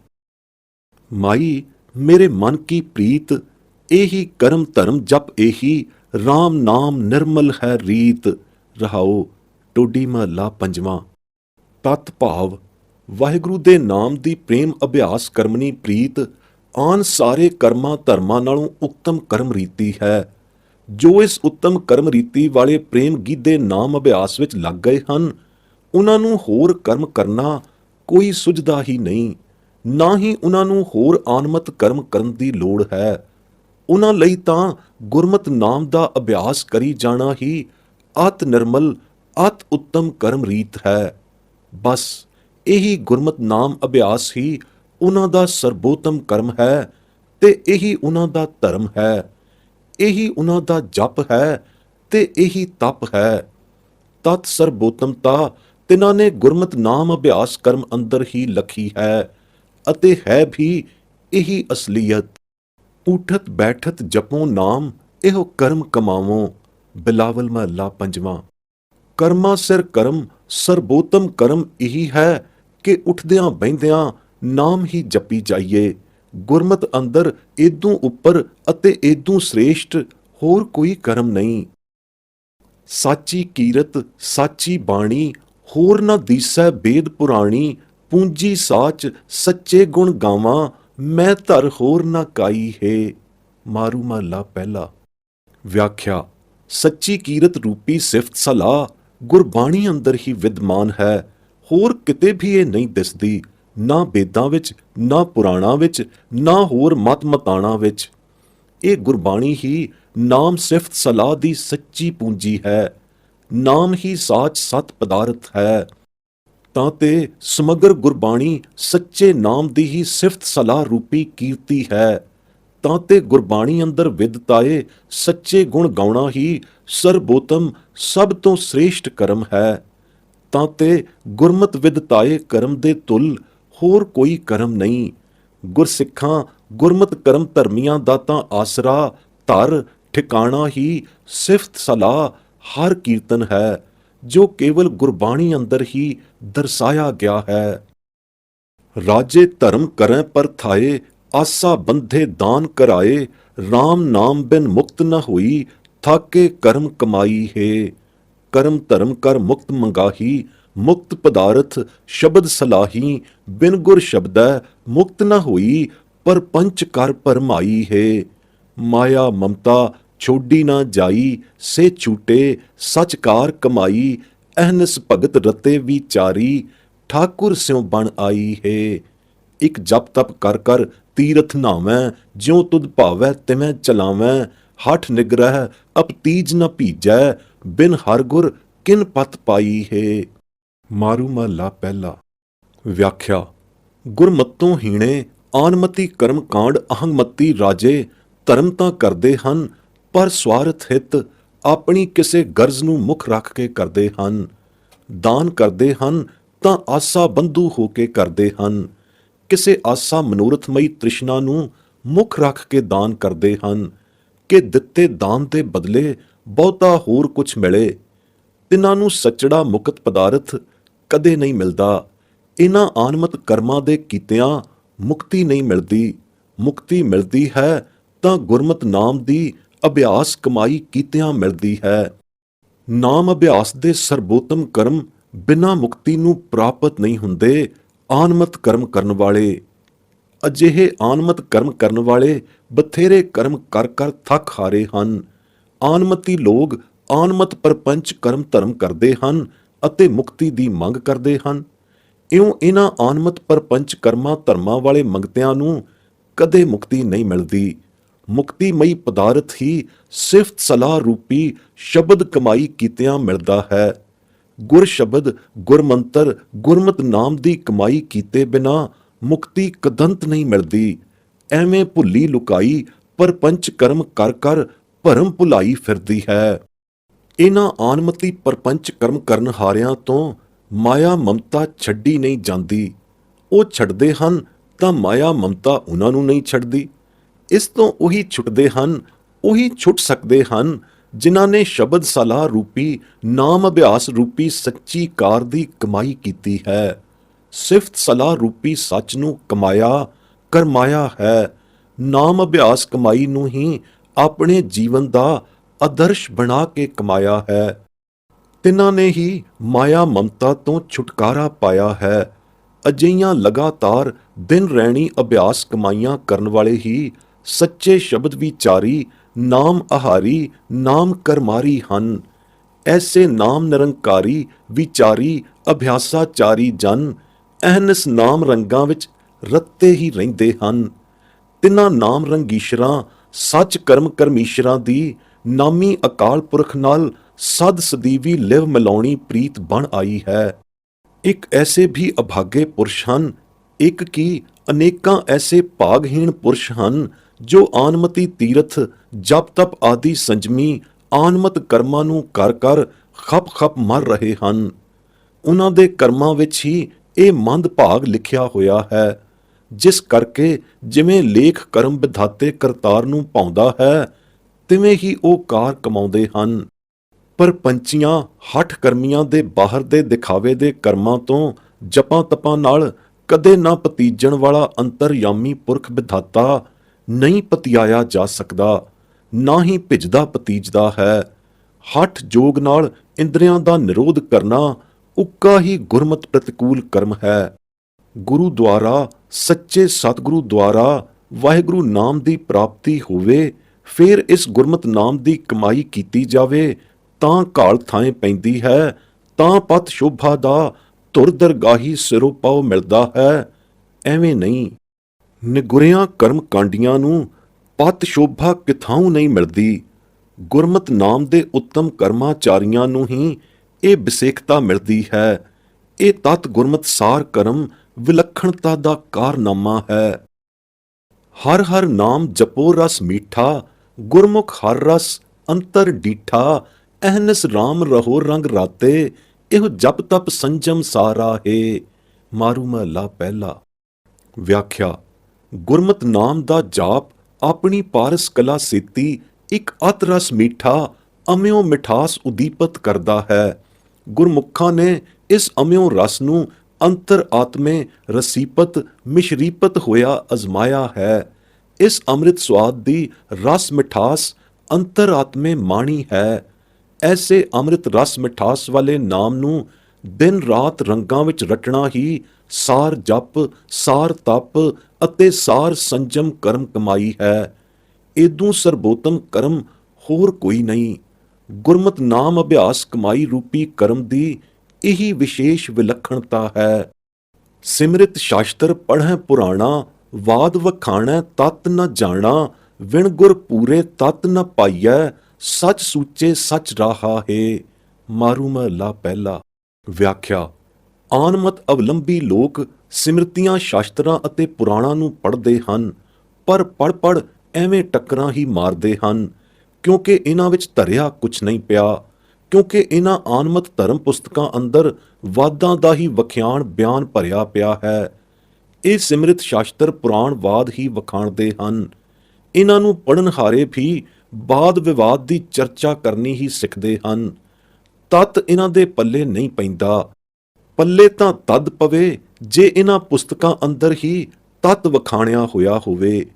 ਮਾਈ ਮੇਰੇ ਮਨ ਕੀ ਪ੍ਰੀਤ, ਇਹੀ ਕਰਮ ਧਰਮ ਜਪ ਇਹੀ, ਰਾਮ ਨਾਮ ਨਿਰਮਲ ਹੈ ਰੀਤ। ਰਹਾਓ। ਟੋਡੀ ਮਹੱਲਾ ਪੰਜਵਾਂ। ਤਤ ਭਾਵ ਵਾਹਿਗੁਰੂ ਦੇ ਨਾਮ ਦੀ ਪ੍ਰੇਮ ਅਭਿਆਸ ਕਰਮਨੀ ਪ੍ਰੀਤ ਆਨ ਸਾਰੇ ਕਰਮਾਂ ਧਰਮਾਂ ਨਾਲੋਂ ਉੱਤਮ ਕਰਮ ਰੀਤੀ ਹੈ। ਜੋ ਇਸ ਉੱਤਮ ਕਰਮ ਰੀਤੀ ਵਾਲੇ ਪ੍ਰੇਮ ਗੀਧੇ ਨਾਮ ਅਭਿਆਸ ਵਿੱਚ ਲੱਗ ਗਏ ਹਨ, ਉਹਨਾਂ ਨੂੰ ਹੋਰ ਕਰਮ ਕਰਨਾ ਕੋਈ ਸੁਝਦਾ ਹੀ ਨਹੀਂ, ਨਾ ਹੀ ਉਹਨਾਂ ਨੂੰ ਹੋਰ ਆਨਮਤ ਕਰਮ ਕਰਨ ਦੀ ਲੋੜ ਹੈ। ਉਹਨਾਂ ਲਈ ਤਾਂ ਗੁਰਮਤ ਨਾਮ ਦਾ ਅਭਿਆਸ ਕਰੀ ਜਾਣਾ ਹੀ ਅਤ ਨਿਰਮਲ ਅਤ ਉੱਤਮ ਕਰਮ ਰੀਤ ਹੈ। ਬਸ ਇਹੀ ਗੁਰਮਤ ਨਾਮ ਅਭਿਆਸ ਹੀ ਉਹਨਾਂ ਦਾ ਸਰਬੋਤਮ ਕਰਮ ਹੈ ਤੇ ਇਹੀ ਉਹਨਾਂ ਦਾ ਧਰਮ ਹੈ। ਇਹੀ ਉਹਨਾਂ ਦਾ ਜਪ ਹੈ ਤੇ ਇਹੀ ਤਪ ਹੈ। ਤਤ ਸਰਬੋਤਮਤਾ ਤਿਨਾਂ ਨੇ ਗੁਰਮਤ ਨਾਮ ਅਭਿਆਸ ਕਰਮ ਅੰਦਰ ਹੀ ਲਖੀ ਹੈ ਅਤੇ ਹੈ ਵੀ ਇਹੀ ਅਸਲੀਅਤ। ਉਠਤ ਬੈਠਤ ਜਪੋ ਨਾਮ, ਇਹੋ ਕਰਮ ਕਮਾਵੋ। ਬਿਲਾਵਲ ਮਹੱਲਾ ਪੰਜਵਾਂ। ਕਰਮਾਂ ਸਿਰ ਕਰਮ ਸਰਬੋਤਮ ਕਰਮ ਇਹੀ ਹੈ ਕਿ ਉੱਠਦਿਆਂ ਬਹਿੰਦਿਆਂ ਨਾਮ ਹੀ ਜਪੀ ਜਾਈਏ। ਗੁਰਮਤ ਅੰਦਰ ਏਦੂ ਉੱਪਰ ਅਤੇ ਏਦੂ ਸ੍ਰੇਸ਼ਟ ਹੋਰ ਕੋਈ ਕਰਮ ਨਹੀਂ। ਸਾਚੀ ਕੀਰਤ ਸਾਚੀ ਬਾਣੀ, ਹੋਰ ਨਾ ਦੀਸੈ ਬੇਦ ਪੁਰਾਣੀ। ਪੂੰਜੀ ਸਾਚ ਸੱਚੇ ਗੁਣ ਗਾਵਾਂ, ਮੈਂ ਧਰ ਹੋਰ ਨਾ ਕਾਈ ਹੈ। ਮਾਰੂ ਮਹੱਲਾ ਪਹਿਲਾ। ਵਿਆਖਿਆ। ਸੱਚੀ ਕੀਰਤ ਰੂਪੀ ਸਿਫਤ ਸਲਾਹ ਗੁਰਬਾਣੀ ਅੰਦਰ ਹੀ ਵਿਦਮਾਨ ਹੈ, ਹੋਰ ਕਿਤੇ ਵੀ ਇਹ ਨਹੀਂ ਦਿਸਦੀ, ਨਾ ਵੇਦਾਂ ਵਿੱਚ, ਨਾ ਪੁਰਾਣਾਂ ਵਿੱਚ, ਨਾ ਹੋਰ ਮਤ ਮਤਾਣਾ ਵਿੱਚ। ਇਹ ਗੁਰਬਾਣੀ ਹੀ ਨਾਮ ਸਿਫਤ ਸਲਾਹ ਦੀ ਸੱਚੀ ਪੂੰਜੀ ਹੈ। ਨਾਮ ਹੀ ਸਾਚ ਸਤ ਪਦਾਰਥ ਹੈ। ਤਾਂ ਤੇ ਸਮਗਰ ਗੁਰਬਾਣੀ ਸੱਚੇ ਨਾਮ ਦੀ ਹੀ ਸਿਫਤ ਸਲਾਹ ਰੂਪੀ ਕੀਰਤੀ ਹੈ। ਤਾਂ ਤੇ ਗੁਰਬਾਣੀ ਅੰਦਰ ਵਿਦਤਾਏ ਸੱਚੇ ਗੁਣ ਗਾਉਣਾ ਹੀ ਸਰਬੋਤਮ ਸਭ ਤੋਂ ਸ੍ਰੇਸ਼ਟ ਕਰਮ ਹੈ। ਤਾਂ ਤੇ ਗੁਰਮਤ ਵਿਦਤਾਏ ਕਰਮ ਦੇ ਤੁਲ ਹੋਰ ਕੋਈ ਕਰਮ ਨਹੀਂ। ਗੁਰਸਿੱਖਾਂ ਗੁਰਮਤ ਕਰਮ ਧਰਮੀਆਂ ਦਾ ਤਾਂ ਆਸਰਾ ਧਰ ਠਿਕਾਣਾ ਹੀ ਸਿਫਤ ਸਲਾਹ ਹਰ ਕੀਰਤਨ ਹੈ, ਜੋ ਕੇਵਲ ਗੁਰਬਾਣੀ ਅੰਦਰ ਹੀ ਦਰਸਾਇਆ ਗਿਆ ਹੈ। ਰਾਜੇ ਧਰਮ ਕਰੈ ਪਰ ਥਾਏ, ਆਸਾ ਬੰਧੇ ਦਾਨ ਕਰਾਏ। ਰਾਮ ਨਾਮ ਬਿਨ ਮੁਕਤ ਨ ਹੋਈ, ਥਾਕੇ ਕਰਮ ਕਮਾਈ ਹੈ। ਕਰਮ ਧਰਮ ਕਰ ਮੁਕਤ ਮੰਗਾਹੀ, ਮੁਕਤ ਪਦਾਰਥ ਸ਼ਬਦ ਸਲਾਹੀ। ਬਿਨ ਗੁਰ ਸ਼ਬਦੈ ਮੁਕਤ ਨ ਹੋਈ, परपंच कर भरमाई है। माया ममता छोड़ी ना जाई, से छूटे सचकार कमाई। अहनस भगत रते विचारी, ठाकुर स्यों बन आई है। एक जप तप कर कर तीरथ नावैं, ज्यों तुध भावै तिवें चलावैं। हठ निग्रह अपतीज न भीजै, बिन हरगुर किन पत पाई है। मारू महला पहला। व्याख्या। गुरमतों हीणे आनमती कर्म कांड अहंगमती राजे ਧਰਮ ਤਾਂ ਕਰਦੇ ਹਨ, ਪਰ ਸਵਾਰਥ ਹਿੱਤ ਆਪਣੀ ਕਿਸੇ ਗਰਜ਼ ਨੂੰ ਮੁੱਖ ਰੱਖ ਕੇ ਕਰਦੇ ਹਨ। ਦਾਨ ਕਰਦੇ ਹਨ ਤਾਂ ਆਸਾ ਬੰਧੂ ਹੋ ਕੇ ਕਰਦੇ ਹਨ। ਕਿਸੇ ਆਸਾ ਮਨੋਰਥਮਈ ਤ੍ਰਿਸ਼ਨਾ ਨੂੰ ਮੁੱਖ ਰੱਖ ਕੇ ਦਾਨ ਕਰਦੇ ਹਨ ਕਿ ਦਿੱਤੇ ਦਾਨ ਦੇ ਬਦਲੇ ਬਹੁਤਾ ਹੋਰ ਕੁਝ ਮਿਲੇ। ਤਿਨਾਂ ਨੂੰ ਸੱਚੜਾ ਮੁਕਤ ਪਦਾਰਥ ਕਦੇ ਨਹੀਂ ਮਿਲਦਾ। ਇਹਨਾਂ ਆਨਮਤ ਕਰਮਾਂ ਦੇ ਕੀਤਿਆਂ ਮੁਕਤੀ ਨਹੀਂ ਮਿਲਦੀ। ਮੁਕਤੀ ਮਿਲਦੀ ਹੈ ਤਾਂ ਗੁਰਮਤ ਨਾਮ ਦੀ ਅਭਿਆਸ ਕਮਾਈ ਕੀਤਿਆਂ ਮਿਲਦੀ ਹੈ। ਨਾਮ ਅਭਿਆਸ ਦੇ ਸਰਬੋਤਮ ਕਰਮ ਬਿਨਾਂ ਮੁਕਤੀ ਨੂੰ ਪ੍ਰਾਪਤ ਨਹੀਂ ਹੁੰਦੇ। ਆਨਮਤ ਕਰਮ ਕਰਨ ਵਾਲੇ, ਅਜਿਹੇ ਆਨਮਤ ਕਰਮ ਕਰਨ ਵਾਲੇ ਬਥੇਰੇ ਕਰਮ ਕਰ ਕਰ ਥੱਕ ਹਾਰੇ ਹਨ। ਆਨਮਤੀ ਲੋਕ ਆਨਮਤ ਪਰਪੰਚ ਕਰਮ ਧਰਮ ਕਰਦੇ ਹਨ ਅਤੇ ਮੁਕਤੀ ਦੀ ਮੰਗ ਕਰਦੇ ਹਨ। ਇਉਂ ਇਹਨਾਂ ਆਨਮਤ ਪਰਪੰਚ ਕਰਮਾਂ ਧਰਮਾਂ ਵਾਲੇ ਮੰਗਤਿਆਂ ਨੂੰ ਕਦੇ ਮੁਕਤੀ ਨਹੀਂ ਮਿਲਦੀ। ਮੁਕਤੀਮਈ ਪਦਾਰਥ ਹੀ ਸਿਫਤ ਸਲਾਹ ਰੂਪੀ ਸ਼ਬਦ ਕਮਾਈ ਕੀਤਿਆਂ ਮਿਲਦਾ ਹੈ। ਗੁਰ ਸ਼ਬਦ, ਗੁਰਮੰਤਰ, ਗੁਰਮਤ ਨਾਮ ਦੀ ਕਮਾਈ ਕੀਤੇ ਬਿਨਾਂ ਮੁਕਤੀ ਕਦੰਤ ਨਹੀਂ ਮਿਲਦੀ। ਐਵੇਂ ਭੁੱਲੀ ਲੁਕਾਈ ਪਰਪੰਚ ਕਰਮ ਕਰ ਕਰ ਭਰਮ ਭੁਲਾਈ ਫਿਰਦੀ ਹੈ। ਇਹਨਾਂ ਆਨਮਤੀ ਪਰਪੰਚ ਕਰਮ ਕਰਨ ਹਾਰਿਆਂ ਤੋਂ ਮਾਇਆ ਮਮਤਾ ਛੱਡੀ ਨਹੀਂ ਜਾਂਦੀ। ਉਹ ਛੱਡਦੇ ਹਨ ਤਾਂ ਮਾਇਆ ਮਮਤਾ ਉਹਨਾਂ ਨੂੰ ਨਹੀਂ ਛੱਡਦੀ। ਇਸ ਤੋਂ ਉਹੀ ਛੁੱਟਦੇ ਹਨ, ਉਹੀ ਛੁੱਟ ਸਕਦੇ ਹਨ ਜਿਨ੍ਹਾਂ ਨੇ ਸ਼ਬਦ ਸਲਾਹ ਰੂਪੀ ਨਾਮ ਅਭਿਆਸ ਰੂਪੀ ਸੱਚੀ ਕਾਰ ਦੀ ਕਮਾਈ ਕੀਤੀ ਹੈ। ਸਿਫਤ ਸਲਾਹ ਰੂਪੀ ਸੱਚ ਨੂੰ ਕਮਾਇਆ ਕਰਮਾਇਆ ਹੈ। ਨਾਮ ਅਭਿਆਸ ਕਮਾਈ ਨੂੰ ਹੀ ਆਪਣੇ ਜੀਵਨ ਦਾ ਆਦਰਸ਼ ਬਣਾ ਕੇ ਕਮਾਇਆ ਹੈ। ਤਿੰਨਾਂ ਨੇ ਹੀ ਮਾਇਆ ਮਮਤਾ ਤੋਂ ਛੁਟਕਾਰਾ ਪਾਇਆ ਹੈ। ਅਜਿਹੀਆਂ ਲਗਾਤਾਰ ਦਿਨ ਰਹਿਣੀ ਅਭਿਆਸ ਕਮਾਈਆਂ ਕਰਨ ਵਾਲੇ ਹੀ ਸੱਚੇ ਸ਼ਬਦ ਵਿਚਾਰੀ, ਨਾਮ ਆਹਾਰੀ, ਨਾਮ ਕਰਮਾਰੀ ਹਨ। ਐਸੇ ਨਾਮ ਨਿਰੰਕਾਰੀ ਵਿਚਾਰੀ ਅਭਿਆਸਾਚਾਰੀ ਜਨ ਅਹਨਸ ਨਾਮ ਰੰਗਾਂ ਵਿੱਚ ਰੱਤੇ ਹੀ ਰਹਿੰਦੇ ਹਨ। ਤਿੰਨਾਂ ਨਾਮ ਰੰਗੀਸ਼ਰਾਂ ਸੱਚ ਕਰਮ ਕਰਮੀਸ਼ਰਾਂ ਦੀ ਨਾਮੀ ਅਕਾਲ ਪੁਰਖ ਨਾਲ ਸਦ ਸਦੀਵੀ ਲਿਵ ਮਿਲਾਉਣੀ ਪ੍ਰੀਤ ਬਣ ਆਈ ਹੈ। ਇੱਕ ਐਸੇ ਵੀ ਅਭਾਗੇ ਪੁਰਸ਼ ਹਨ, ਇੱਕ ਕੀ ਅਨੇਕਾਂ ਐਸੇ ਭਾਗਹੀਣ ਪੁਰਸ਼ ਹਨ ਜੋ ਆਨਮਤੀ ਤੀਰਥ ਜਪ ਤਪ ਆਦਿ ਸੰਜਮੀ ਆਨਮਤ ਕਰਮਾਂ ਨੂੰ ਕਰ ਕਰ ਖਪ ਖਪ ਮਰ ਰਹੇ ਹਨ। ਉਹਨਾਂ ਦੇ ਕਰਮਾਂ ਵਿੱਚ ਹੀ ਇਹ ਮੰਦ ਭਾਗ ਲਿਖਿਆ ਹੋਇਆ ਹੈ, ਜਿਸ ਕਰਕੇ ਜਿਵੇਂ ਲੇਖ ਕਰਮ ਵਿਧਾਤੇ ਕਰਤਾਰ ਨੂੰ ਪਾਉਂਦਾ ਹੈ ਤਿਵੇਂ ਹੀ ਉਹ ਕਾਰ ਕਮਾਉਂਦੇ ਹਨ। ਪਰ ਪੰਚੀਆਂ ਹੱਠ ਕਰਮੀਆਂ ਦੇ ਬਾਹਰ ਦੇ ਦਿਖਾਵੇ ਦੇ ਕਰਮਾਂ ਤੋਂ ਜਪਾਂ ਤਪਾਂ ਨਾਲ ਕਦੇ ਨਾ ਪਤੀਜਣ ਵਾਲਾ ਅੰਤਰਯਾਮੀ ਪੁਰਖ ਵਿਧਾਤਾ ਨਹੀਂ ਪਤਿਆਇਆ ਜਾ ਸਕਦਾ, ਨਾ ਹੀ ਭਿੱਜਦਾ ਪਤੀਜਦਾ ਹੈ। ਹੱਠ ਜੋਗ ਨਾਲ ਇੰਦਰੀਆਂ ਦਾ ਨਿਰੋਧ ਕਰਨਾ ਉੱਕਾ ਹੀ ਗੁਰਮਤ ਪ੍ਰਤਿਕੂਲ ਕਰਮ ਹੈ। ਗੁਰੂ ਦੁਆਰਾ, ਸੱਚੇ ਸਤਿਗੁਰੂ ਦੁਆਰਾ ਵਾਹਿਗੁਰੂ ਨਾਮ ਦੀ ਪ੍ਰਾਪਤੀ ਹੋਵੇ, ਫਿਰ ਇਸ ਗੁਰਮਤ ਨਾਮ ਦੀ ਕਮਾਈ ਕੀਤੀ ਜਾਵੇ ਤਾਂ ਘਾਲ ਥਾਂ ਪੈਂਦੀ ਹੈ, ਤਾਂ ਪਤ ਸ਼ੋਭਾ ਦਾ ਧੁਰ ਦਰਗਾਹੀ ਸਿਰੋਂ ਪਾਉ ਮਿਲਦਾ ਹੈ। ਐਵੇਂ ਨਹੀਂ। ਨਿਗੁਰਿਆਂ ਕਰਮ ਕਾਂਡੀਆਂ ਨੂੰ ਪਤ ਸ਼ੋਭਾ ਕਿਥਾਉ ਨਹੀਂ ਮਿਲਦੀ। ਗੁਰਮਤ ਨਾਮ ਦੇ ਉੱਤਮ ਕਰਮਾਚਾਰੀਆਂ ਨੂੰ ਹੀ ਇਹ ਵਿਸੇਖਤਾ ਮਿਲਦੀ ਹੈ। ਇਹ ਤਤ ਗੁਰਮਤ ਸਾਰ ਕਰਮ ਵਿਲੱਖਣਤਾ ਦਾ ਕਾਰਨਾਮਾ ਹੈ। ਹਰ ਹਰ ਨਾਮ ਜਪੋ ਰਸ ਮੀਠਾ, ਗੁਰਮੁਖ ਹਰ ਰਸ ਅੰਤਰ ਡੀਠਾ। ਅਹਨਸ ਰਾਮ ਰਹੋ ਰੰਗ ਰਾਤੇ, ਇਹੋ ਜਪ ਤਪ ਸੰਜਮ ਸਾਰਾ ਹੈ। ਮਾਰੂ ਮਹਲਾ ਪਹਿਲਾ। ਵਿਆਖਿਆ। ਗੁਰਮਤ ਨਾਮ ਦਾ ਜਾਪ ਆਪਣੀ ਪਾਰਸ ਕਲਾ ਸੇਤੀ ਇੱਕ ਅਤ ਰਸ ਮੀਠਾ ਅਮਿਓ ਮਿਠਾਸ ਉਦੀਪਤ ਕਰਦਾ ਹੈ। ਗੁਰਮੁਖਾਂ ਨੇ ਇਸ ਅਮਿਓ ਰਸ ਨੂੰ ਅੰਤਰ ਆਤਮੇ ਰਸੀਪਤ ਮਿਸ਼ਰੀਪਤ ਹੋਇਆ ਅਜ਼ਮਾਇਆ ਹੈ। ਇਸ ਅੰਮ੍ਰਿਤ ਸਵਾਦ ਦੀ ਰਸ ਮਿਠਾਸ ਅੰਤਰ ਆਤਮੇ ਮਾਣੀ ਹੈ। ਐਸੇ ਅੰਮ੍ਰਿਤ ਰਸ ਮਿਠਾਸ ਵਾਲੇ ਨਾਮ ਨੂੰ ਦਿਨ ਰਾਤ ਰੰਗਾਂ ਵਿੱਚ ਰਟਣਾ ਹੀ ਸਾਰ ਜਪ, ਸਾਰ ਤਪ ਅਤੇ ਸਾਰ ਸੰਜਮ ਕਰਮ ਕਮਾਈ ਹੈ। ਏਦੂ ਸਰਬੋਤਮ ਕਰਮ ਹੋਰ ਕੋਈ ਨਹੀਂ। ਗੁਰਮਤਿ ਨਾਮ ਅਭਿਆਸ ਕਮਾਈ ਰੂਪੀ ਕਰਮ ਦੀ ਇਹੀ ਵਿਸ਼ੇਸ਼ ਵਿਲੱਖਣਤਾ ਹੈ। ਸਿਮਰਿਤ ਸ਼ਾਸਤਰ ਪੜ੍ਹੈ ਪੁਰਾਣਾ, ਵਾਦ ਵਖਾਣੈ ਤਤ ਨ ਜਾਣਾ। ਵਿਣ ਗੁਰ ਪੂਰੇ ਤਤ ਨ ਪਾਈਐ, ਸਚ ਸੂਚੇ ਸਚ ਰਾਹਾ ਹੈ। ਮਾਰੂ ਮਹਲਾ ਪਹਿਲਾ। ਵਿਆਖਿਆ। ਆਨਮਤ ਅਵਲੰਬੀ ਲੋਕ ਸਿਮਰਤੀਆਂ ਸ਼ਾਸਤਰਾਂ ਅਤੇ ਪੁਰਾਣਾਂ ਨੂੰ ਪੜ੍ਹਦੇ ਹਨ, ਪਰ ਪੜ੍ਹ ਐਵੇਂ ਟੱਕਰਾਂ ਹੀ ਮਾਰਦੇ ਹਨ, ਕਿਉਂਕਿ ਇਹਨਾਂ ਵਿੱਚ ਧਰਿਆ ਕੁਛ ਨਹੀਂ ਪਿਆ। ਕਿਉਂਕਿ ਇਹਨਾਂ ਆਨਮਤ ਧਰਮ ਪੁਸਤਕਾਂ ਅੰਦਰ ਵਾਦਾਂ ਦਾ ਹੀ ਵਖਿਆਣ ਬਿਆਨ ਭਰਿਆ ਪਿਆ ਹੈ। ਇਹ ਸਿਮਰਿਤ ਸ਼ਾਸਤਰ ਪੁਰਾਣ ਵਾਦ ਹੀ ਵਖਾਣਦੇ ਹਨ। ਇਹਨਾਂ ਨੂੰ ਪੜ੍ਹਨਹਾਰੇ ਵੀ ਵਾਦ ਵਿਵਾਦ ਦੀ ਚਰਚਾ ਕਰਨੀ ਹੀ ਸਿੱਖਦੇ ਹਨ। ਤਤ ਇਹਨਾਂ ਦੇ ਪੱਲੇ ਨਹੀਂ ਪੈਂਦਾ। ਪੱਲੇ ਤਾਂ ਤਦ ਪਵੇ ਜੇ ਇਹਨਾਂ ਪੁਸਤਕਾਂ ਅੰਦਰ ਹੀ ਤਤ ਵਖਾਣਿਆ ਹੋਇਆ ਹੋਵੇ।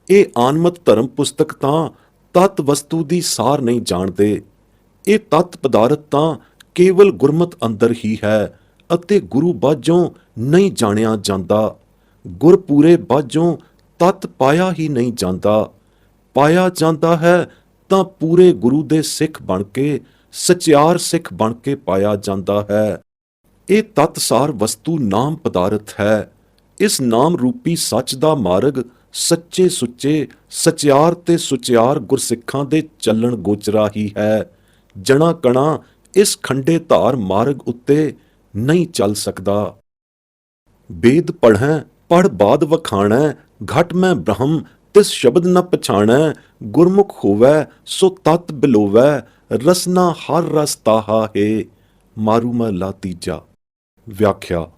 ਇਹ ਆਨਮਤ ਧਰਮ ਪੁਸਤਕ ਤਾਂ ਤਤ ਵਸਤੂ ਦੀ ਸਾਰ ਨਹੀਂ ਜਾਣਦੇ। ਇਹ ਤਤ ਪਦਾਰਥ ਤਾਂ ਕੇਵਲ ਗੁਰਮਤ ਅੰਦਰ ਹੀ ਹੈ ਅਤੇ ਗੁਰੂ ਬਾਝੋਂ ਨਹੀਂ ਜਾਣਿਆ ਜਾਂਦਾ। ਗੁਰਪੂਰੇ ਬਾਝੋਂ ਤਤ ਪਾਇਆ ਹੀ ਨਹੀਂ ਜਾਂਦਾ। ਪਾਇਆ ਜਾਂਦਾ ਹੈ ਤਾਂ ਪੂਰੇ ਗੁਰੂ ਦੇ ਸਿੱਖ ਬਣ ਕੇ, ਸਚਿਆਰ ਸਿੱਖ ਬਣ ਕੇ ਪਾਇਆ ਜਾਂਦਾ ਹੈ। ਇਹ ਤਤਸਾਰ ਵਸਤੂ ਨਾਮ ਪਦਾਰਥ ਹੈ। ਇਸ ਨਾਮ ਰੂਪੀ ਸੱਚ ਦਾ ਮਾਰਗ ਸੱਚੇ ਸੁੱਚੇ, ਸਚਿਆਰ ਤੇ ਸੁਚਿਆਰ ਗੁਰਸਿੱਖਾਂ ਦੇ ਚੱਲਣ ਗੋਚਰਾ ਹੀ ਹੈ। ਜਣਾ ਕਣਾ ਇਸ ਖੰਡੇ ਧਾਰ ਮਾਰਗ ਉੱਤੇ ਨਹੀਂ ਚੱਲ ਸਕਦਾ। ਵੇਦ ਪੜ੍ਹੈ ਪੜ੍ਹ ਬਾਦ ਵਖਾਣੈ, ਘਟ ਮੈਂ ਬ੍ਰਹਮ ਤਿਸ ਸ਼ਬਦ ਨ ਪਛਾਣੈ। ਗੁਰਮੁਖ ਹੋਵੈ ਸੋ ਤਤ ਬਿਲੋਵੈ, ਰਸਨਾ ਹਰ ਰਸ ਤਾਹਾ ਹੈ। ਮਾਰੂ ਮਹਲਾ ਤੀਜਾ। ਵਿਆਖਿਆ।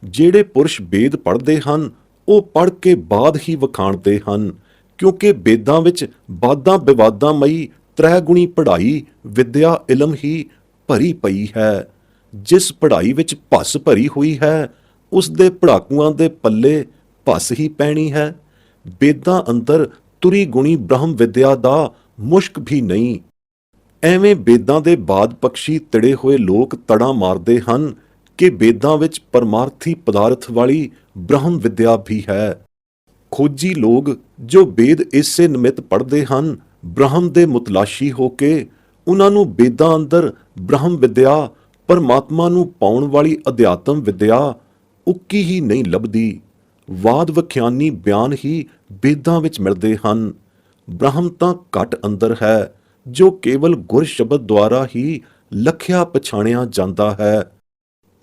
ਜਿਹੜੇ ਪੁਰਸ਼ ਵੇਦ ਪੜ੍ਹਦੇ ਹਨ ਉਹ ਪੜ੍ਹ ਕੇ ਬਾਦ ਹੀ ਵਖਾਣਦੇ ਹਨ, ਕਿਉਂਕਿ ਵੇਦਾਂ ਵਿੱਚ ਬਾਦਾਂ ਵਿਵਾਦਾਂ ਮਈ ਤ੍ਰੈਗੁਣੀ ਪੜ੍ਹਾਈ ਵਿਦਿਆ ਇਲਮ ਹੀ ਭਰੀ ਪਈ ਹੈ। ਜਿਸ ਪੜ੍ਹਾਈ ਵਿੱਚ ਭਸ ਭਰੀ ਹੋਈ ਹੈ ਉਸ ਦੇ ਪੜ੍ਹਾਕੂਆਂ ਦੇ ਪੱਲੇ ਭਸ ਹੀ ਪੈਣੀ ਹੈ। ਵੇਦਾਂ ਅੰਦਰ ਤੁਰੀ ਗੁਣੀ ਬ੍ਰਹਮ ਵਿਦਿਆ ਦਾ ਮੁਸ਼ਕ ਵੀ ਨਹੀਂ। ਐਵੇਂ ਵੇਦਾਂ ਦੇ ਬਾਦ ਪਕਸ਼ੀ ਤਿੜੇ ਹੋਏ ਲੋਕ ਤੜਾ ਮਾਰਦੇ ਹਨ ਕਿ ਵੇਦਾਂ ਵਿੱਚ ਪਰਮਾਰਥੀ ਪਦਾਰਥ ਵਾਲੀ ਬ੍ਰਹਮ ਵਿਦਿਆ ਵੀ ਹੈ। ਖੋਜੀ ਲੋਕ ਜੋ ਵੇਦ ਇਸੇ ਨਿਮਿਤ ਪੜ੍ਹਦੇ ਹਨ, ਬ੍ਰਹਮ ਦੇ ਮੁਤਲਾਸ਼ੀ ਹੋ ਕੇ, ਉਹਨਾਂ ਨੂੰ ਵੇਦਾਂ ਅੰਦਰ ਬ੍ਰਹਮ ਵਿਦਿਆ, ਪਰਮਾਤਮਾ ਨੂੰ ਪਾਉਣ ਵਾਲੀ ਅਧਿਆਤਮ ਵਿਦਿਆ ਉੱਕੀ ਹੀ ਨਹੀਂ ਲੱਭਦੀ। ਵਾਦ ਵਿਖਿਆਨੀ ਬਿਆਨ ਹੀ ਵੇਦਾਂ ਵਿੱਚ ਮਿਲਦੇ ਹਨ। ਬ੍ਰਹਮ ਤਾਂ ਘਟ ਅੰਦਰ ਹੈ, ਜੋ ਕੇਵਲ ਗੁਰ ਸ਼ਬਦ ਦੁਆਰਾ ਹੀ ਲਖਿਆ ਪਛਾਣਿਆ ਜਾਂਦਾ ਹੈ।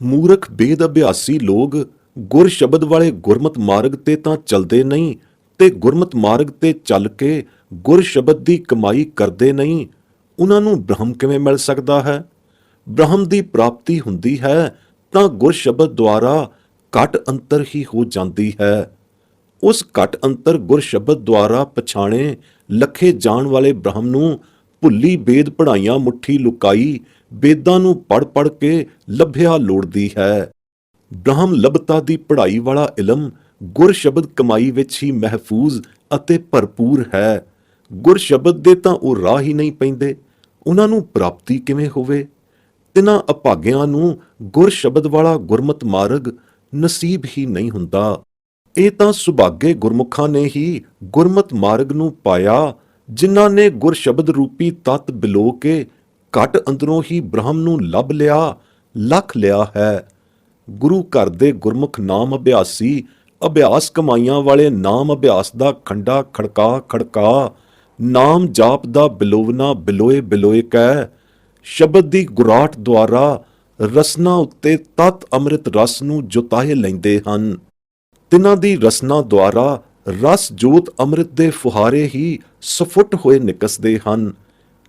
ਮੂਰਖ ਵੇਦ ਅਭਿਆਸੀ ਲੋਕ ਗੁਰ ਸ਼ਬਦ ਵਾਲੇ ਗੁਰਮਤ ਮਾਰਗ ਤੇ ਤਾਂ ਚਲਦੇ ਨਹੀਂ ਤੇ ਗੁਰਮਤ ਮਾਰਗ ਤੇ ਚੱਲ ਕੇ ਗੁਰ ਸ਼ਬਦ ਦੀ ਕਮਾਈ ਕਰਦੇ ਨਹੀਂ। ਉਹਨਾਂ ਨੂੰ ਬ੍ਰਹਮ ਕਿਵੇਂ ਮਿਲ ਸਕਦਾ ਹੈ? ਬ੍ਰਹਮ ਦੀ ਪ੍ਰਾਪਤੀ ਹੁੰਦੀ ਹੈ ਤਾਂ ਗੁਰ ਸ਼ਬਦ ਦੁਆਰਾ ਘਟ ਅੰਤਰ ਹੀ ਹੋ ਜਾਂਦੀ ਹੈ। ਉਸ ਘਟ ਅੰਤਰ ਗੁਰ ਸ਼ਬਦ ਦੁਆਰਾ ਪਛਾਣੇ ਲਖੇ ਜਾਣ ਵਾਲੇ ਬ੍ਰਹਮ ਨੂੰ ਭੁੱਲੀ ਵੇਦ ਪੜ੍ਹਾਈਆਂ ਮੁੱਠੀ ਲੁਕਾਈ ਵੇਦਾਂ ਨੂੰ ਪੜ੍ਹ ਕੇ ਲੱਭਿਆ ਲੋੜਦੀ ਹੈ। ਬ੍ਰਹਮ ਲੱਭਤਾ ਦੀ ਪੜ੍ਹਾਈ ਵਾਲਾ ਇਲਮ ਗੁਰ ਸ਼ਬਦ ਕਮਾਈ ਵਿੱਚ ਹੀ ਮਹਿਫੂਜ਼ ਅਤੇ ਭਰਪੂਰ ਹੈ। ਗੁਰ ਸ਼ਬਦ ਦੇ ਤਾਂ ਉਹ ਰਾਹ ਹੀ ਨਹੀਂ ਪੈਂਦੇ, ਉਹਨਾਂ ਨੂੰ ਪ੍ਰਾਪਤੀ ਕਿਵੇਂ ਹੋਵੇ? ਤਿਨਾਂ ਅਭਾਗਿਆਂ ਨੂੰ ਗੁਰ ਸ਼ਬਦ ਵਾਲਾ ਗੁਰਮਤ ਮਾਰਗ ਨਸੀਬ ਹੀ ਨਹੀਂ ਹੁੰਦਾ। ਇਹ ਤਾਂ ਸੁਭਾਗੇ ਗੁਰਮੁਖਾਂ ਨੇ ਹੀ ਗੁਰਮਤ ਮਾਰਗ ਨੂੰ ਪਾਇਆ, ਜਿਨ੍ਹਾਂ ਨੇ ਗੁਰ ਸ਼ਬਦ ਰੂਪੀ ਤਤ ਬਿਲੋ ਕੇ ਘਟ ਅੰਦਰੋਂ ਹੀ ਬ੍ਰਹਮ ਨੂੰ ਲੱਭ ਲਿਆ, ਲਖ ਲਿਆ ਹੈ। ਗੁਰੂ ਘਰ ਦੇ ਗੁਰਮੁਖ ਨਾਮ ਅਭਿਆਸੀ ਅਭਿਆਸ ਕਮਾਈਆਂ ਵਾਲੇ ਨਾਮ ਅਭਿਆਸ ਦਾ ਖੰਡਾ ਖੜਕਾ ਖੜਕਾ, ਨਾਮ ਜਾਪ ਦਾ ਬਿਲੋਵਨਾ ਬਿਲੋਏ ਬਿਲੋਏ ਕਹਿ, ਸ਼ਬਦ ਦੀ ਗੁਰਾਟ ਦੁਆਰਾ ਰਸਨਾ ਉੱਤੇ ਤਤ ਅੰਮ੍ਰਿਤ ਰਸ ਨੂੰ ਜੁਤਾਏ ਲੈਂਦੇ ਹਨ। ਤਿਨਾਂ ਦੀ ਰਸਨਾ ਦੁਆਰਾ ਰਸ ਜੋਤ ਅੰਮ੍ਰਿਤ ਦੇ ਫੁਹਾਰੇ ਹੀ ਸਫੁੱਟ ਹੋਏ ਨਿਕਸਦੇ ਹਨ।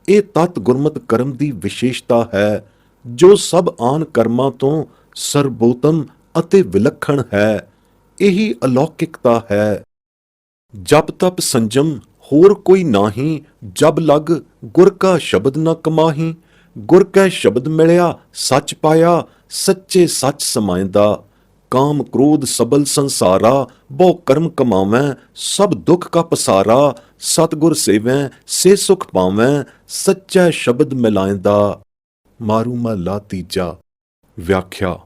ਇਹ ਤਤ ਗੁਰਮਤ ਕਰਮ ਦੀ ਵਿਸ਼ੇਸ਼ਤਾ ਹੈ, ਜੋ ਸਭ ਆਨ ਕਰਮਾਂ ਤੋਂ ਸਰਬੋਤਮ ਅਤੇ ਵਿਲੱਖਣ ਹੈ। ਇਹੀ ਅਲੌਕਿਕਤਾ ਹੈ। ਜਪ ਤਪ ਸੰਜਮ ਹੋਰ ਕੋਈ ਨਾਹੀਂ, ਜਬ ਲਗ ਗੁਰ ਕਾ ਸ਼ਬਦ ਨ ਕਮਾਹੀਂ। ਗੁਰ ਕੈ ਸ਼ਬਦ ਮਿਲਿਆ ਸੱਚ ਪਾਇਆ, ਸੱਚੇ ਸੱਚ ਸਮਾਇਂਦਾ। ਕਾਮ ਕ੍ਰੋਧ ਸਬਲ ਸੰਸਾਰਾ, ਬਹੁ ਕਰਮ ਕਮਾਵੈਂ ਸਭ ਦੁੱਖ ਕਾ ਪਸਾਰਾ। ਸਤਿਗੁਰ ਸੇਵੈਂ ਸੇ ਸੁਖ ਪਾਵੈਂ, ਸੱਚਾ ਸ਼ਬਦ ਮਿਲਾਇਂਦਾ। ਮਾਰੂ ਮਹਲਾ ਤੀਜਾ। ਵਿਆਖਿਆ।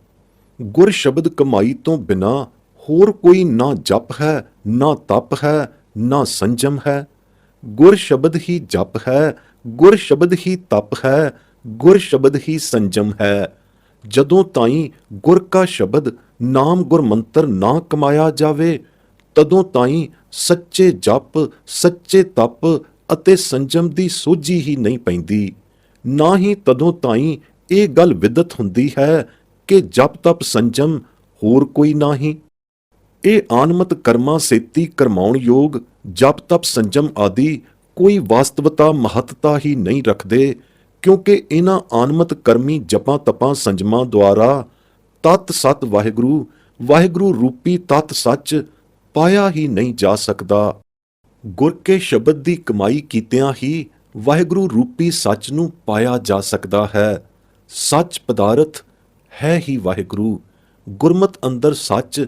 ਗੁਰ ਸ਼ਬਦ ਕਮਾਈ ਤੋਂ ਬਿਨਾਂ ਹੋਰ ਕੋਈ ਨਾ ਜਪ ਹੈ, ਨਾ ਤਪ ਹੈ, ਨਾ ਸੰਜਮ ਹੈ। ਗੁਰ ਸ਼ਬਦ ਹੀ ਜਪ ਹੈ, ਗੁਰ ਸ਼ਬਦ ਹੀ ਤਪ ਹੈ, ਗੁਰ ਸ਼ਬਦ ਹੀ ਸੰਜਮ ਹੈ। ਜਦੋਂ ਤਾਈਂ ਗੁਰ ਕਾ ਸ਼ਬਦ ਨਾਮ ਗੁਰ ਮੰਤਰ ਨਾ ਕਮਾਇਆ ਜਾਵੇ, ਤਦੋਂ ਤਾਈਂ ਸੱਚੇ ਜਪ, ਸੱਚੇ ਤਪ ਅਤੇ ਸੰਜਮ ਦੀ ਸੋਝੀ ਹੀ ਨਹੀਂ ਪੈਂਦੀ। ਨਾ ਹੀ ਤਦੋਂ ਤਾਈਂ ਇਹ ਗੱਲ ਵਿਦਤ ਹੁੰਦੀ ਹੈ ਕਿ ਜਪ ਤਪ ਸੰਜਮ ਹੋਰ ਕੋਈ ਨਹੀਂ। ਇਹ ਆਨਮਤ ਕਰਮਾਂ ਸੇਤੀ ਕਰਮਾਉਣ ਯੋਗ ਜਪ ਤਪ ਸੰਜਮ ਆਦਿ ਕੋਈ ਵਾਸਤਵਤਾ ਮਹੱਤਤਾ ਹੀ ਨਹੀਂ ਰੱਖਦੇ, ਕਿਉਂਕਿ ਇਹਨਾਂ ਆਨਮਤ ਕਰਮੀ ਜਪਾਂ ਤਪਾਂ ਸੰਜਮਾਂ ਦੁਆਰਾ ਤਤ ਸਤ ਵਾਹਿਗੁਰੂ, ਵਾਹਿਗੁਰੂ ਰੂਪੀ ਤਤ ਸੱਚ ਪਾਇਆ ਹੀ ਨਹੀਂ ਜਾ ਸਕਦਾ। ਗੁਰ ਕੇ ਸ਼ਬਦ ਦੀ ਕਮਾਈ ਕੀਤਿਆਂ ਹੀ ਵਾਹਿਗੁਰੂ ਰੂਪੀ ਸੱਚ ਨੂੰ ਪਾਇਆ ਜਾ ਸਕਦਾ ਹੈ। ਸੱਚ ਪਦਾਰਥ ਹੈ ਹੀ ਵਾਹਿਗੁਰੂ। ਗੁਰਮਤ ਅੰਦਰ ਸੱਚ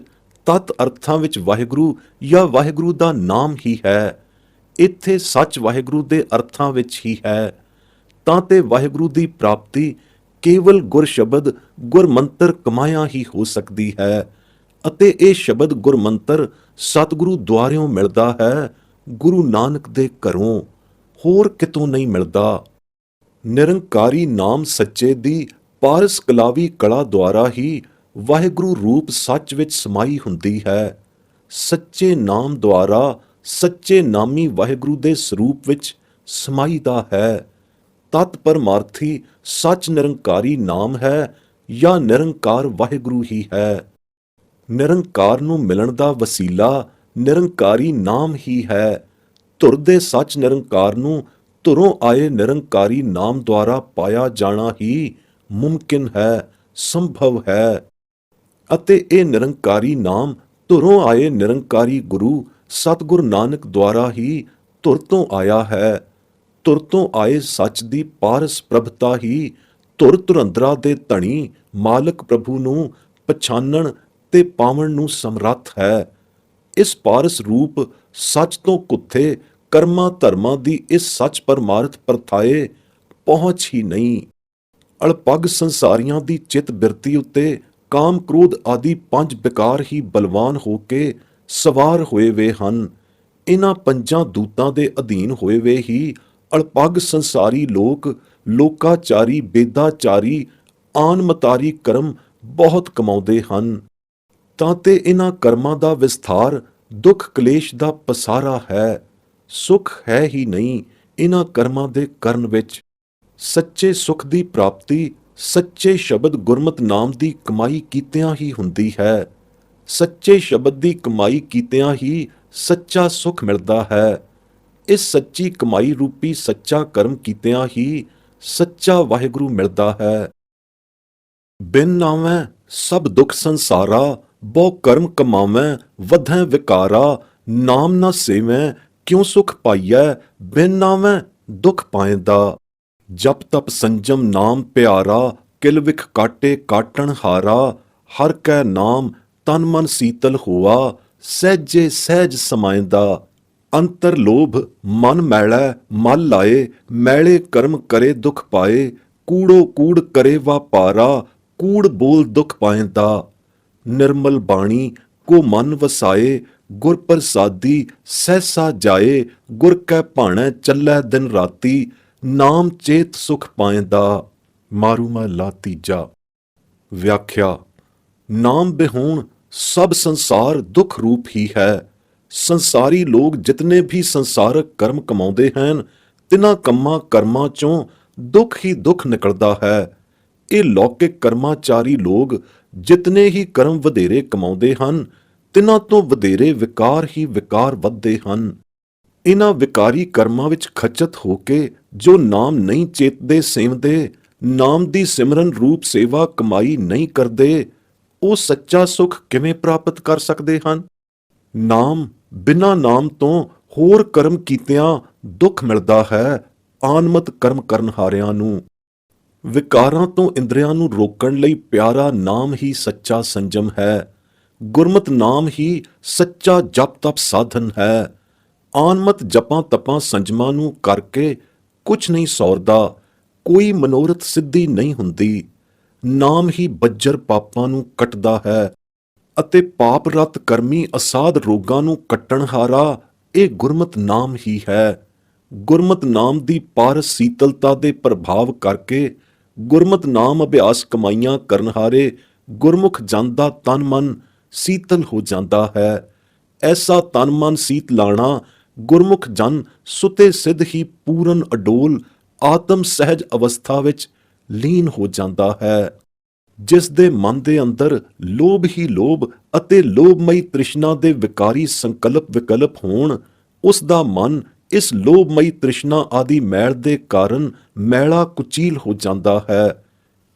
ਤਤ ਅਰਥਾਂ ਵਿੱਚ ਵਾਹਿਗੁਰੂ ਜਾਂ ਵਾਹਿਗੁਰੂ ਦਾ ਨਾਮ ਹੀ ਹੈ। ਇੱਥੇ ਸੱਚ ਵਾਹਿਗੁਰੂ ਦੇ ਅਰਥਾਂ ਵਿੱਚ ਹੀ ਹੈ। ਤਾਂ ਤੇ ਵਾਹਿਗੁਰੂ ਦੀ ਪ੍ਰਾਪਤੀ ਕੇਵਲ ਗੁਰ ਸ਼ਬਦ ਗੁਰ ਮੰਤਰ ਕਮਾਇਆ ਹੀ ਹੋ ਸਕਦੀ ਹੈ, ਅਤੇ ਇਹ ਸ਼ਬਦ ਗੁਰ ਮੰਤਰ ਸਤਿਗੁਰੂ ਦੁਆਰਿਓਂ ਮਿਲਦਾ ਹੈ, ਗੁਰੂ ਨਾਨਕ ਦੇ ਘਰੋਂ, ਹੋਰ ਕਿਤੋਂ ਨਹੀਂ ਮਿਲਦਾ। ਨਿਰੰਕਾਰੀ ਨਾਮ ਸੱਚੇ ਦੀ ਪਾਰਸ ਕਲਾਵੀ ਕਲਾ ਦੁਆਰਾ ਹੀ ਵਾਹਿਗੁਰੂ ਰੂਪ ਸੱਚ ਵਿੱਚ ਸਮਾਈ ਹੁੰਦੀ ਹੈ। ਸੱਚੇ ਨਾਮ ਦੁਆਰਾ ਸੱਚੇ ਨਾਮੀ ਵਾਹਿਗੁਰੂ ਦੇ ਸਰੂਪ ਵਿੱਚ ਸਮਾਈਦਾ ਹੈ। ਤਤ ਪਰਮਾਰਥੀ ਸੱਚ ਨਿਰੰਕਾਰੀ ਨਾਮ ਹੈ ਜਾਂ ਨਿਰੰਕਾਰ ਵਾਹਿਗੁਰੂ ਹੀ ਹੈ। ਨਿਰੰਕਾਰ ਨੂੰ ਮਿਲਣ ਦਾ ਵਸੀਲਾ ਨਿਰੰਕਾਰੀ ਨਾਮ ਹੀ ਹੈ। ਧੁਰ ਦੇ ਸੱਚ ਨਿਰੰਕਾਰ ਨੂੰ ਧੁਰੋਂ ਆਏ ਨਿਰੰਕਾਰੀ ਨਾਮ ਦੁਆਰਾ ਪਾਇਆ ਜਾਣਾ ਹੀ ਮੁਮਕਿਨ ਹੈ, ਸੰਭਵ ਹੈ। ਅਤੇ ਇਹ ਨਿਰੰਕਾਰੀ ਨਾਮ ਧੁਰੋਂ ਆਏ ਨਿਰੰਕਾਰੀ ਗੁਰੂ ਸਤਿਗੁਰ ਨਾਨਕ ਦੁਆਰਾ ਹੀ ਧੁਰ ਤੋਂ ਆਇਆ ਹੈ। ਧੁਰ ਤੋਂ ਆਏ ਸੱਚ ਦੀ ਪਾਰਸ ਪ੍ਰਭਤਾ ਹੀ ਧੁਰ ਧੁਰੰਦਰਾ ਦੇ ਧਣੀ ਮਾਲਕ ਪ੍ਰਭੂ ਨੂੰ ਪਛਾਣਨ ਤੇ ਪਾਵਨ ਨੂੰ ਸਮਰੱਥ ਹੈ। ਇਸ ਪਾਰਸ ਰੂਪ ਸੱਚ ਤੋਂ ਕੁੱਥੇ ਕਰਮਾਂ ਧਰਮਾਂ ਦੀ ਇਸ ਸੱਚ ਪਰਮਾਰਥ ਪਰਥਾਏ ਪਹੁੰਚ ਹੀ ਨਹੀਂ। ਅਲਪੱਗ ਸੰਸਾਰੀਆਂ ਦੀ ਚਿੱਤ ਬਿਰਤੀ ਉੱਤੇ ਕਾਮ ਕ੍ਰੋਧ ਆਦਿ ਪੰਜ ਵਿਕਾਰ ਹੀ ਬਲਵਾਨ ਹੋ ਕੇ ਸਵਾਰ ਹੋਏ ਵੇ ਹਨ। ਇਹਨਾਂ ਪੰਜਾਂ ਦੂਤਾਂ ਦੇ ਅਧੀਨ ਹੋਏ ਵੇ ਹੀ ਅਲਪੱਗ ਸੰਸਾਰੀ ਲੋਕ ਲੋਕਾਚਾਰੀ ਬੇਦਾਚਾਰੀ ਆਨਮਤਾਰੀ ਕਰਮ ਬਹੁਤ ਕਮਾਉਂਦੇ ਹਨ। ਤਾਂ ਤੇ ਇਹਨਾਂ ਕਰਮਾਂ ਦਾ ਵਿਸਥਾਰ ਦੁੱਖ ਕਲੇਸ਼ ਦਾ ਪਸਾਰਾ ਹੈ। ਸੁਖ ਹੈ ਹੀ ਨਹੀਂ ਇਹਨਾਂ ਕਰਮਾਂ ਦੇ ਕਰਨ ਵਿੱਚ। ਸੱਚੇ ਸੁਖ ਦੀ ਪ੍ਰਾਪਤੀ ਸੱਚੇ ਸ਼ਬਦ ਗੁਰਮਤਿ ਨਾਮ ਦੀ ਕਮਾਈ ਕੀਤਿਆਂ ਹੀ ਹੁੰਦੀ ਹੈ। ਸੱਚੇ ਸ਼ਬਦ ਦੀ ਕਮਾਈ ਕੀਤਿਆਂ ਹੀ ਸੱਚਾ ਸੁਖ ਮਿਲਦਾ ਹੈ। ਇਸ ਸੱਚੀ ਕਮਾਈ ਰੂਪੀ ਸੱਚਾ ਕਰਮ ਕੀਤਿਆਂ ਹੀ ਸੱਚਾ ਵਾਹਿਗੁਰੂ ਮਿਲਦਾ ਹੈ। ਬਿਨ ਨਾਵੈ ਸਭ ਦੁੱਖ ਸੰਸਾਰਾ, ਬਹੁ ਕਰਮ ਕਮਾਵੈ ਵਧੈ ਵਿਕਾਰਾ। ਨਾਮ ਨਾ ਸੇਵੈ ਕਿਉ ਸੁਖ ਪਾਈਐ, ਬਿਨ ਨਾਵੈ ਦੁੱਖ ਪਾਇਂਦਾ। ਜਪ ਤਪ ਸੰਜਮ ਨਾਮ ਪਿਆਰਾ, ਕਿਲ ਵਿਖ ਕਾਟੇ ਕਾਟਣ ਹਾਰਾ। ਹਰ ਕੈ ਨਾਮ ਤਨ ਮਨ ਸੀਤਲ ਹੋਆ, ਸਹਿਜੇ ਸਹਿਜ ਸਮਾਇਂਦਾ। ਅੰਤਰ ਲੋਭ ਮਨ ਮੈਲੈ ਮਲ ਲਾਏ, ਮੈਲੇ ਕਰਮ ਕਰੇ ਦੁਖ ਪਾਏ। ਕੂੜੋ ਕੂੜ ਕਰੇ ਵਾਪਾਰਾ, ਕੂੜ ਬੋਲ ਦੁਖ ਪਾਇਂਦਾ। ਨਿਰਮਲ ਬਾਣੀ ਕੋ ਮਨ ਵਸਾਏ, ਗੁਰ ਪ੍ਰਸਾਦੀ ਸਹਿਸਾ ਜਾਏ। ਗੁਰ ਕੈ ਭਾਣੈ ਚੱਲੈ ਦਿਨ ਰਾਤੀ, ਨਾਮ ਚੇਤ ਸੁਖ ਪਾਇਂਦਾ। ਮਾਰੂ ਮਹਲਾ ਤੀਜਾ। ਵਿਆਖਿਆ। ਨਾਮ ਬਿਹੂਣ ਸਭ ਸੰਸਾਰ ਦੁੱਖ ਰੂਪ ਹੀ ਹੈ। ਸੰਸਾਰੀ ਲੋਕ ਜਿਤਨੇ ਵੀ ਸੰਸਾਰਕ ਕਰਮ ਕਮਾਉਂਦੇ ਹਨ, ਤਿਨਾਂ ਕੰਮਾਂ ਕਰਮਾਂ ਚੋਂ ਦੁੱਖ ਹੀ ਦੁੱਖ ਨਿਕਲਦਾ ਹੈ। ਇਹ ਲੌਕਿਕ ਕਰਮਾਚਾਰੀ ਲੋਕ ਜਿਤਨੇ ਹੀ ਕਰਮ ਵਧੇਰੇ ਕਮਾਉਂਦੇ ਹਨ, ਤਿਨਾਂ ਤੋਂ ਵਧੇਰੇ ਵਿਕਾਰ ਹੀ ਵਿਕਾਰ ਵੱਧਦੇ ਹਨ। ਇਹਨਾਂ ਵਿਕਾਰੀ ਕਰਮਾਂ ਵਿੱਚ ਖਚਤ ਹੋ ਕੇ ਜੋ ਨਾਮ ਨਹੀਂ ਚੇਤਦੇ ਸੇਵਦੇ, ਨਾਮ ਦੀ ਸਿਮਰਨ ਰੂਪ ਸੇਵਾ ਕਮਾਈ ਨਹੀਂ ਕਰਦੇ, ਉਹ ਸੱਚਾ ਸੁਖ ਕਿਵੇਂ ਪ੍ਰਾਪਤ ਕਰ ਸਕਦੇ ਹਨ? ਨਾਮ ਬਿਨਾਂ ਨਾਮ ਤੋਂ ਹੋਰ ਕਰਮ ਕੀਤਿਆਂ ਦੁੱਖ ਮਿਲਦਾ ਹੈ ਆਨਮਤ ਕਰਮ ਕਰਨ ਹਾਰਿਆਂ ਨੂੰ। ਵਿਕਾਰਾਂ ਤੋਂ ਇੰਦਰੀਆਂ ਨੂੰ ਰੋਕਣ ਲਈ ਪਿਆਰਾ ਨਾਮ ਹੀ ਸੱਚਾ ਸੰਜਮ ਹੈ। ਗੁਰਮਤਿ ਨਾਮ ਹੀ ਸੱਚਾ ਜਪ ਤਪ ਸਾਧਨ ਹੈ। ਆਨਮਤ ਜਪਾਂ ਤਪਾਂ ਸੰਜਮਾਂ ਨੂੰ ਕਰਕੇ ਕੁਛ ਨਹੀਂ ਸੌਰਦਾ, ਕੋਈ ਮਨੋਰਥ ਸਿੱਧੀ ਨਹੀਂ ਹੁੰਦੀ। ਨਾਮ ਹੀ ਬੱਜਰ ਪਾਪਾਂ ਨੂੰ ਕੱਟਦਾ ਹੈ। ਅਤੇ ਪਾਪ ਰਤ ਕਰਮੀ ਅਸਾਧ ਰੋਗਾਂ ਨੂੰ ਕੱਟਣ ਹਾਰਾ ਇਹ ਗੁਰਮਤਿ ਨਾਮ ਹੀ ਹੈ। ਗੁਰਮਤਿ ਨਾਮ ਦੀ ਪਾਰਸ ਸੀਤਲਤਾ ਦੇ ਪ੍ਰਭਾਵ ਕਰਕੇ ਗੁਰਮਤਿ ਨਾਮ ਅਭਿਆਸ ਕਮਾਈਆਂ ਕਰਨ ਹਾਰੇ ਗੁਰਮੁਖ ਜਨ ਦਾ ਤਨ ਮਨ ਸੀਤਲ ਹੋ ਜਾਂਦਾ ਹੈ। ਐਸਾ ਤਨ ਮਨ ਸੀਤ ਲਾਣਾ ਗੁਰਮੁਖ ਜਨ ਸੁਤੇ ਸਿੱਧ ਹੀ ਪੂਰਨ ਅਡੋਲ ਆਤਮ ਸਹਿਜ ਅਵਸਥਾ ਵਿੱਚ ਲੀਨ ਹੋ ਜਾਂਦਾ ਹੈ। ਜਿਸ ਦੇ ਮਨ ਦੇ ਅੰਦਰ ਲੋਭ ਹੀ ਲੋਭ ਅਤੇ ਲੋਭਮਈ ਤ੍ਰਿਸ਼ਨਾ ਦੇ ਵਿਕਾਰੀ ਸੰਕਲਪ ਵਿਕਲਪ ਹੋਣ, ਉਸ ਦਾ ਮਨ ਇਸ ਲੋਭਮਈ ਤ੍ਰਿਸ਼ਨਾ ਆਦਿ ਮੈਲ ਦੇ ਕਾਰਨ ਮੈਲਾ ਕੁਚੀਲ ਹੋ ਜਾਂਦਾ ਹੈ।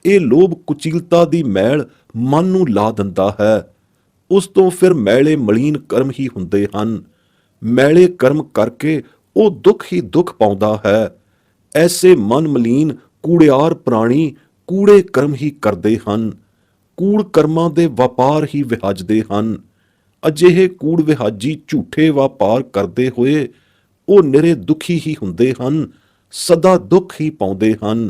ਇਹ ਲੋਭ ਕੁਚੀਲਤਾ ਦੀ ਮੈਲ ਮਨ ਨੂੰ ਲਾ ਦਿੰਦਾ ਹੈ। ਉਸ ਤੋਂ ਫਿਰ ਮੈਲੇ ਮਲੀਨ ਕਰਮ ਹੀ ਹੁੰਦੇ ਹਨ। ਮੈਲੇ ਕਰਮ ਕਰਕੇ ਉਹ ਦੁੱਖ ਹੀ ਦੁੱਖ ਪਾਉਂਦਾ ਹੈ। ਐਸੇ ਮਨ ਮਲੀਨ ਕੂੜਿਆਰ ਪ੍ਰਾਣੀ ਕੂੜੇ ਕਰਮ ਹੀ ਕਰਦੇ ਹਨ। ਕੂੜ ਕਰਮਾਂ ਦੇ ਵਪਾਰ ਹੀ ਵਿਹਾਜਦੇ ਹਨ। ਅਜਿਹੇ ਕੂੜ ਵਿਹਾਜੀ ਝੂਠੇ ਵਪਾਰ ਕਰਦੇ ਹੋਏ ਉਹ ਨਿਰੇ ਦੁਖੀ ਹੀ ਹੁੰਦੇ ਹਨ, ਸਦਾ ਦੁੱਖ ਹੀ ਪਾਉਂਦੇ ਹਨ।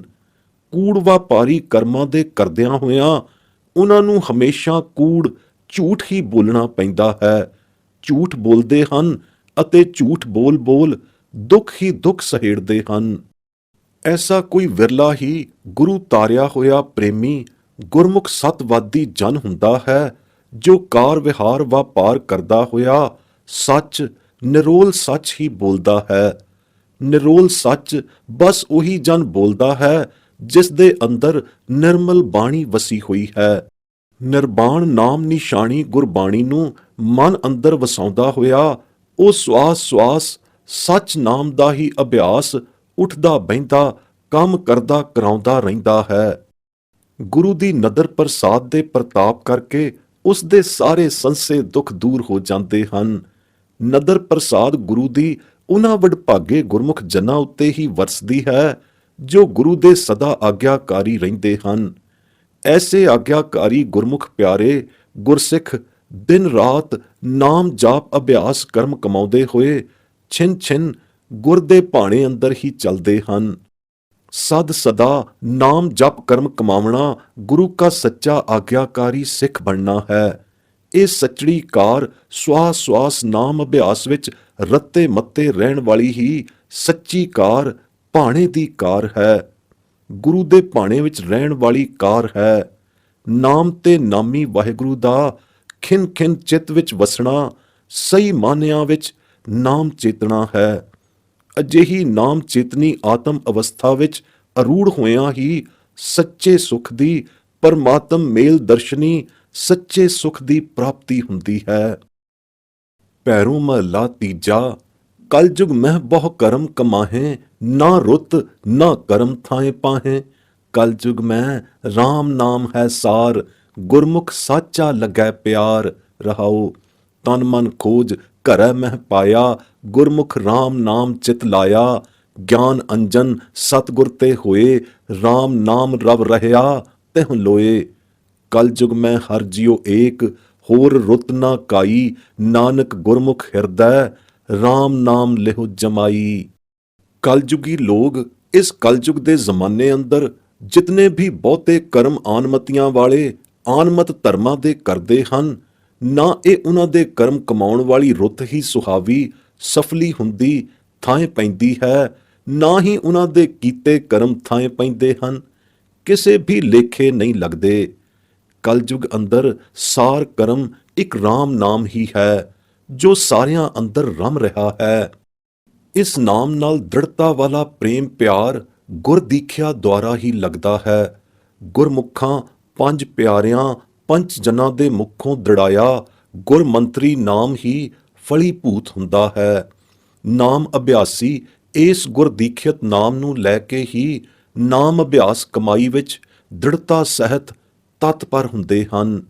ਕੂੜ ਵਪਾਰੀ ਕਰਮਾਂ ਦੇ ਕਰਦਿਆਂ ਹੋਇਆਂ ਉਹਨਾਂ ਨੂੰ ਹਮੇਸ਼ਾ ਕੂੜ ਝੂਠ ਹੀ ਬੋਲਣਾ ਪੈਂਦਾ ਹੈ। ਝੂਠ ਬੋਲਦੇ ਹਨ ਅਤੇ ਝੂਠ ਬੋਲ ਬੋਲ ਦੁੱਖ ਹੀ ਦੁੱਖ ਸਹੇੜਦੇ ਹਨ। ਐਸਾ ਕੋਈ ਵਿਰਲਾ ਹੀ ਗੁਰੂ ਤਾਰਿਆ ਹੋਇਆ ਪ੍ਰੇਮੀ ਗੁਰਮੁਖ ਸਤਵਾਦੀ ਜਨ ਹੁੰਦਾ ਹੈ, ਜੋ ਕਾਰ ਵਿਹਾਰ ਵਪਾਰ ਕਰਦਾ ਹੋਇਆ ਸੱਚ ਨਿਰੋਲ ਸੱਚ ਹੀ ਬੋਲਦਾ ਹੈ। ਨਿਰੋਲ ਸੱਚ ਬਸ ਉਹੀ ਜਨ ਬੋਲਦਾ ਹੈ ਜਿਸ ਦੇ ਅੰਦਰ ਨਿਰਮਲ ਬਾਣੀ ਵਸੀ ਹੋਈ ਹੈ। ਨਿਰਬਾਣ ਨਾਮ ਨਿਸ਼ਾਨੀ ਗੁਰਬਾਣੀ ਨੂੰ ਮਨ ਅੰਦਰ ਵਸਾਉਂਦਾ ਹੋਇਆ ਉਹ ਸਵਾਸ ਸਵਾਸ ਸੱਚ ਨਾਮ ਦਾ ਹੀ ਅਭਿਆਸ ਉੱਠਦਾ ਬਹਿੰਦਾ ਕੰਮ ਕਰਦਾ ਕਰਾਉਂਦਾ ਰਹਿੰਦਾ ਹੈ। ਗੁਰੂ ਦੀ ਨਦਰ ਪ੍ਰਸਾਦ ਦੇ ਪ੍ਰਤਾਪ ਕਰਕੇ ਉਸ ਦੇ ਸਾਰੇ ਸੰਸੇ ਦੁੱਖ ਦੂਰ ਹੋ ਜਾਂਦੇ ਹਨ। ਨਦਰ ਪ੍ਰਸਾਦ ਗੁਰੂ ਦੀ ਉਹਨਾਂ ਵਡਭਾਗੇ ਗੁਰਮੁਖ ਜਨਾਂ ਉੱਤੇ ਹੀ ਵਰਸਦੀ ਹੈ ਜੋ ਗੁਰੂ ਦੇ ਸਦਾ ਆਗਿਆਕਾਰੀ ਰਹਿੰਦੇ ਹਨ। ਐਸੇ ਆਗਿਆਕਾਰੀ ਗੁਰਮੁਖ ਪਿਆਰੇ ਗੁਰਸਿੱਖ ਦਿਨ ਰਾਤ ਨਾਮ ਜਾਪ ਅਭਿਆਸ ਕਰਮ ਕਮਾਉਂਦੇ ਹੋਏ ਛਿਨ ਛਿਨ ਗੁਰ ਦੇ ਭਾਣੇ ਅੰਦਰ ਹੀ ਚੱਲਦੇ ਹਨ। ਸਦ ਸਦਾ ਨਾਮ ਜਪ ਕਰਮ ਕਮਾਵਣਾ ਗੁਰੂ ਕਾ ਸੱਚਾ ਆਗਿਆਕਾਰੀ ਸਿੱਖ ਬਣਨਾ ਹੈ। ਇਹ ਸੱਚੜੀ ਕਾਰ ਸਵਾਸ ਸਵਾਸ ਨਾਮ ਅਭਿਆਸ ਵਿੱਚ ਰੱਤੇ ਮੱਤੇ ਰਹਿਣ ਵਾਲੀ ਹੀ ਸੱਚੀ ਕਾਰ ਭਾਣੇ ਦੀ ਕਾਰ ਹੈ। ਗੁਰੂ ਦੇ ਭਾਣੇ ਵਿੱਚ ਰਹਿਣ ਵਾਲੀ ਕਾਰ ਹੈ। ਨਾਮ ਤੇ ਨਾਮੀ ਵਾਹਿਗੁਰੂ ਦਾ ਖਿਨ ਖਿਨ ਚਿੱਤ ਵਿੱਚ ਵਸਣਾ ਸਹੀ ਮਾਨਿਆਂ ਵਿੱਚ ਨਾਮ ਚੇਤਨਾ ਹੈ। ਅਜਿਹੀ ਨਾਮ ਚੇਤਨੀ ਆਤਮ ਅਵਸਥਾ ਵਿੱਚ ਅਰੂੜ ਹੋਇਆਂ ਹੀ ਸੱਚੇ ਸੁਖ ਦੀ ਪਰਮਾਤਮ ਮੇਲ ਦਰਸ਼ਨੀ ਸੱਚੇ ਸੁਖ ਦੀ ਪ੍ਰਾਪਤੀ ਹੁੰਦੀ ਹੈ। ਪੈਰੋਂ ਮਹਲਾ ਤੀਜਾ। ਕਲਯੁਗ ਮਹਿ ਬਹੁ ਕਰਮ ਕਮਾਹੇ, ਨਾ ਰੁੱਤ ਨਾ ਕਰਮ ਥਾਏ ਪਾਹੇ। ਕਲਯੁਗ ਮੈਂ RAM ਨਾਮ ਹੈ ਸਾਰ, ਗੁਰਮੁਖ ਸਾਚਾ ਲੱਗੈ ਪਿਆਰ। ਰਹਾਉ ਤਨ ਮਨ ਖੋਜ ਘਰੈ ਮਹਿ ਪਾਇਆ, ਗੁਰਮੁਖ RAM ਨਾਮ ਚਿਤ ਲਾਇਆ। ਗਿਆਨ ਅੰਜਨ ਸਤਿਗੁਰ ਤੇ ਹੋਏ, RAM ਨਾਮ ਰਵ ਰਹਿਆ ਤਿਹੁ ਲੋਏ। ਕਲਯੁਗ ਮੈਂ ਹਰ ਜਿਉ ਏਕ, ਹੋਰ ਰੁੱਤ ਨਾ ਕਾਈ। ਨਾਨਕ ਗੁਰਮੁਖ ਹਿਰਦੈ, RAM ਨਾਮ ਲਿਹੁ ਜਮਾਈ। ਕਲਯੁਗੀ ਲੋਗ ਇਸ ਕਲਯੁਗ ਦੇ ਜ਼ਮਾਨੇ ਅੰਦਰ ਜਿਤਨੇ ਵੀ ਬਹੁਤੇ ਕਰਮ ਆਨਮਤੀਆਂ ਵਾਲੇ ਆਨਮਤ ਧਰਮਾਂ ਦੇ ਕਰਦੇ ਹਨ, ਨਾ ਇਹ ਉਹਨਾਂ ਦੇ ਕਰਮ ਕਮਾਉਣ ਵਾਲੀ ਰੁੱਤ ਹੀ ਸੁਹਾਵੀ ਸਫਲੀ ਹੁੰਦੀ ਥਾਂ ਪੈਂਦੀ ਹੈ, ਨਾ ਹੀ ਉਹਨਾਂ ਦੇ ਕੀਤੇ ਕਰਮ ਥਾਂ ਪੈਂਦੇ ਹਨ। ਕਿਸੇ ਵੀ ਲੇਖੇ ਨਹੀਂ ਲੱਗਦੇ। ਕਲਯੁਗ ਅੰਦਰ ਸਾਰ ਕਰਮ ਇੱਕ RAM ਨਾਮ ਹੀ ਹੈ ਜੋ ਸਾਰਿਆਂ ਅੰਦਰ ਰਮ ਰਿਹਾ ਹੈ। ਇਸ ਨਾਮ ਨਾਲ ਦ੍ਰਿੜਤਾ ਵਾਲਾ ਪ੍ਰੇਮ ਪਿਆਰ ਗੁਰ ਦੀਖਿਆ ਦੁਆਰਾ ਹੀ ਲੱਗਦਾ ਹੈ। ਗੁਰਮੁਖਾਂ ਪੰਜ ਪਿਆਰਿਆਂ ਪੰਜ ਜਨਾਂ ਦੇ ਮੁਖੋਂ ਦ੍ਰਿੜਾਇਆ ਗੁਰਮੰਤਰੀ ਨਾਮ ਹੀ ਫਲੀਭੂਤ ਹੁੰਦਾ ਹੈ। ਨਾਮ ਅਭਿਆਸੀ ਇਸ ਗੁਰਦੀਖਿਅਤ ਨਾਮ ਨੂੰ ਲੈ ਕੇ ਹੀ ਨਾਮ ਅਭਿਆਸ ਕਮਾਈ ਵਿੱਚ ਦ੍ਰਿੜਤਾ ਸਹਿਤ ਤਤਪਰ ਹੁੰਦੇ ਹਨ।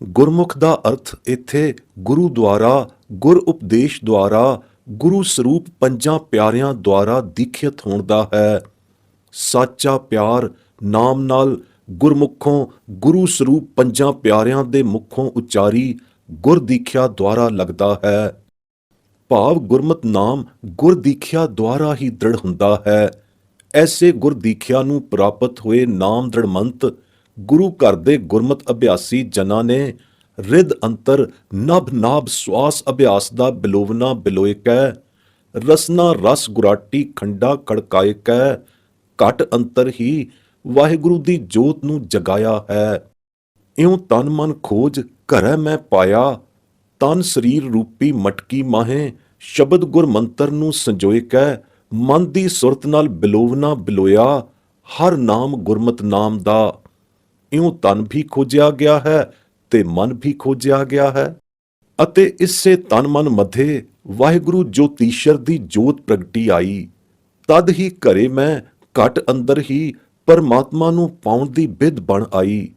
ਗੁਰਮੁਖ ਦਾ ਅਰਥ ਇੱਥੇ ਗੁਰੂ ਦੁਆਰਾ ਗੁਰ ਉਪਦੇਸ਼ ਦੁਆਰਾ ਗੁਰੂ ਸਰੂਪ ਪੰਜਾਂ ਪਿਆਰਿਆਂ ਦੁਆਰਾ ਦੀਖਿਅਤ ਹੋਣ ਦਾ ਹੈ। ਸਾਚਾ ਪਿਆਰ ਨਾਮ ਨਾਲ ਗੁਰਮੁਖੋਂ ਗੁਰੂ ਸਰੂਪ ਪੰਜਾਂ ਪਿਆਰਿਆਂ ਦੇ ਮੁਖੋਂ ਉਚਾਰੀ ਗੁਰ ਦੀਖਿਆ ਦੁਆਰਾ ਲੱਗਦਾ ਹੈ। ਭਾਵ ਗੁਰਮਤਿ ਨਾਮ ਗੁਰ ਦੀਖਿਆ ਦੁਆਰਾ ਹੀ ਦ੍ਰਿੜ ਹੁੰਦਾ ਹੈ। ਐਸੇ ਗੁਰ ਦੀਖਿਆ ਨੂੰ ਪ੍ਰਾਪਤ ਹੋਏ ਨਾਮ ਦ੍ਰਿੜਮੰਤ ਗੁਰੂ ਘਰ ਦੇ ਗੁਰਮਤਿ ਅਭਿਆਸੀ ਜਨਾਂ ਨੇ ਰਿਦ ਅੰਤਰ ਨਭ ਨਾਭ ਸਵਾਸ ਅਭਿਆਸ ਦਾ ਬਿਲੋਵਨਾ ਬਿਲੋਏ ਕੈ, ਰਸਨਾ ਰਸ ਗੁਰਾਟੀ ਖੰਡਾ ਖੜਕਾਏ ਕੈ, ਘਟ ਅੰਤਰ ਹੀ ਵਾਹਿਗੁਰੂ ਦੀ ਜੋਤ ਨੂੰ ਜਗਾਇਆ ਹੈ। ਇਉਂ ਤਨ ਮਨ ਖੋਜ ਘਰੈ ਮੈਂ ਪਾਇਆ, ਤਨ ਸਰੀਰ ਰੂਪੀ ਮਟਕੀ ਮਾਹੇ, ਸ਼ਬਦ ਗੁਰ ਮੰਤਰ ਨੂੰ ਸੰਜੋਏ ਕੈ, ਮਨ ਦੀ ਸੁਰਤ ਨਾਲ ਬਿਲੋਵਨਾ ਬਿਲੋਇਆ, ਹਰ ਨਾਮ ਗੁਰਮਤਿ ਨਾਮ ਦਾ। ਇਉਂ ਤਨ ਵੀ ਖੋਜਿਆ ਗਿਆ ਹੈ ਤੇ ਮਨ ਵੀ ਖੋਜਿਆ ਗਿਆ ਹੈ, ਅਤੇ ਇਸੇ ਤਨ ਮਨ ਮੱਧੇ ਵਾਹਿਗੁਰੂ ਜੋਤੀਸ਼ਰ ਦੀ ਜੋਤ ਪ੍ਰਗਟੀ ਆਈ। ਤਦ ਹੀ ਘਰੇ ਮੈਂ ਘਟ ਅੰਦਰ ਹੀ ਪਰਮਾਤਮਾ ਨੂੰ ਪਾਉਣ ਦੀ ਬਿਧ ਬਣ ਆਈ।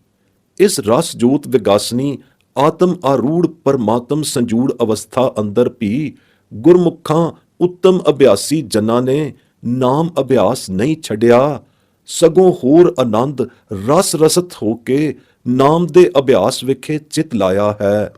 ਇਸ ਰਸ ਜੋਤ ਵਿਗਾਸਨੀ ਆਤਮ ਆਰੂੜ ਪਰਮਾਤਮ ਸੰਜੂੜ ਅਵਸਥਾ ਅੰਦਰ ਵੀ ਗੁਰਮੁਖਾਂ ਉੱਤਮ ਅਭਿਆਸੀ ਜਨਾਂ ਨੇ ਨਾਮ ਅਭਿਆਸ ਨਹੀਂ ਛੱਡਿਆ, ਸਗੋਂ ਹੋਰ ਆਨੰਦ ਰਸ ਰਸਤ ਹੋ ਕੇ ਨਾਮ ਦੇ ਅਭਿਆਸ ਵਿਖੇ ਚਿਤ ਲਾਇਆ ਹੈ।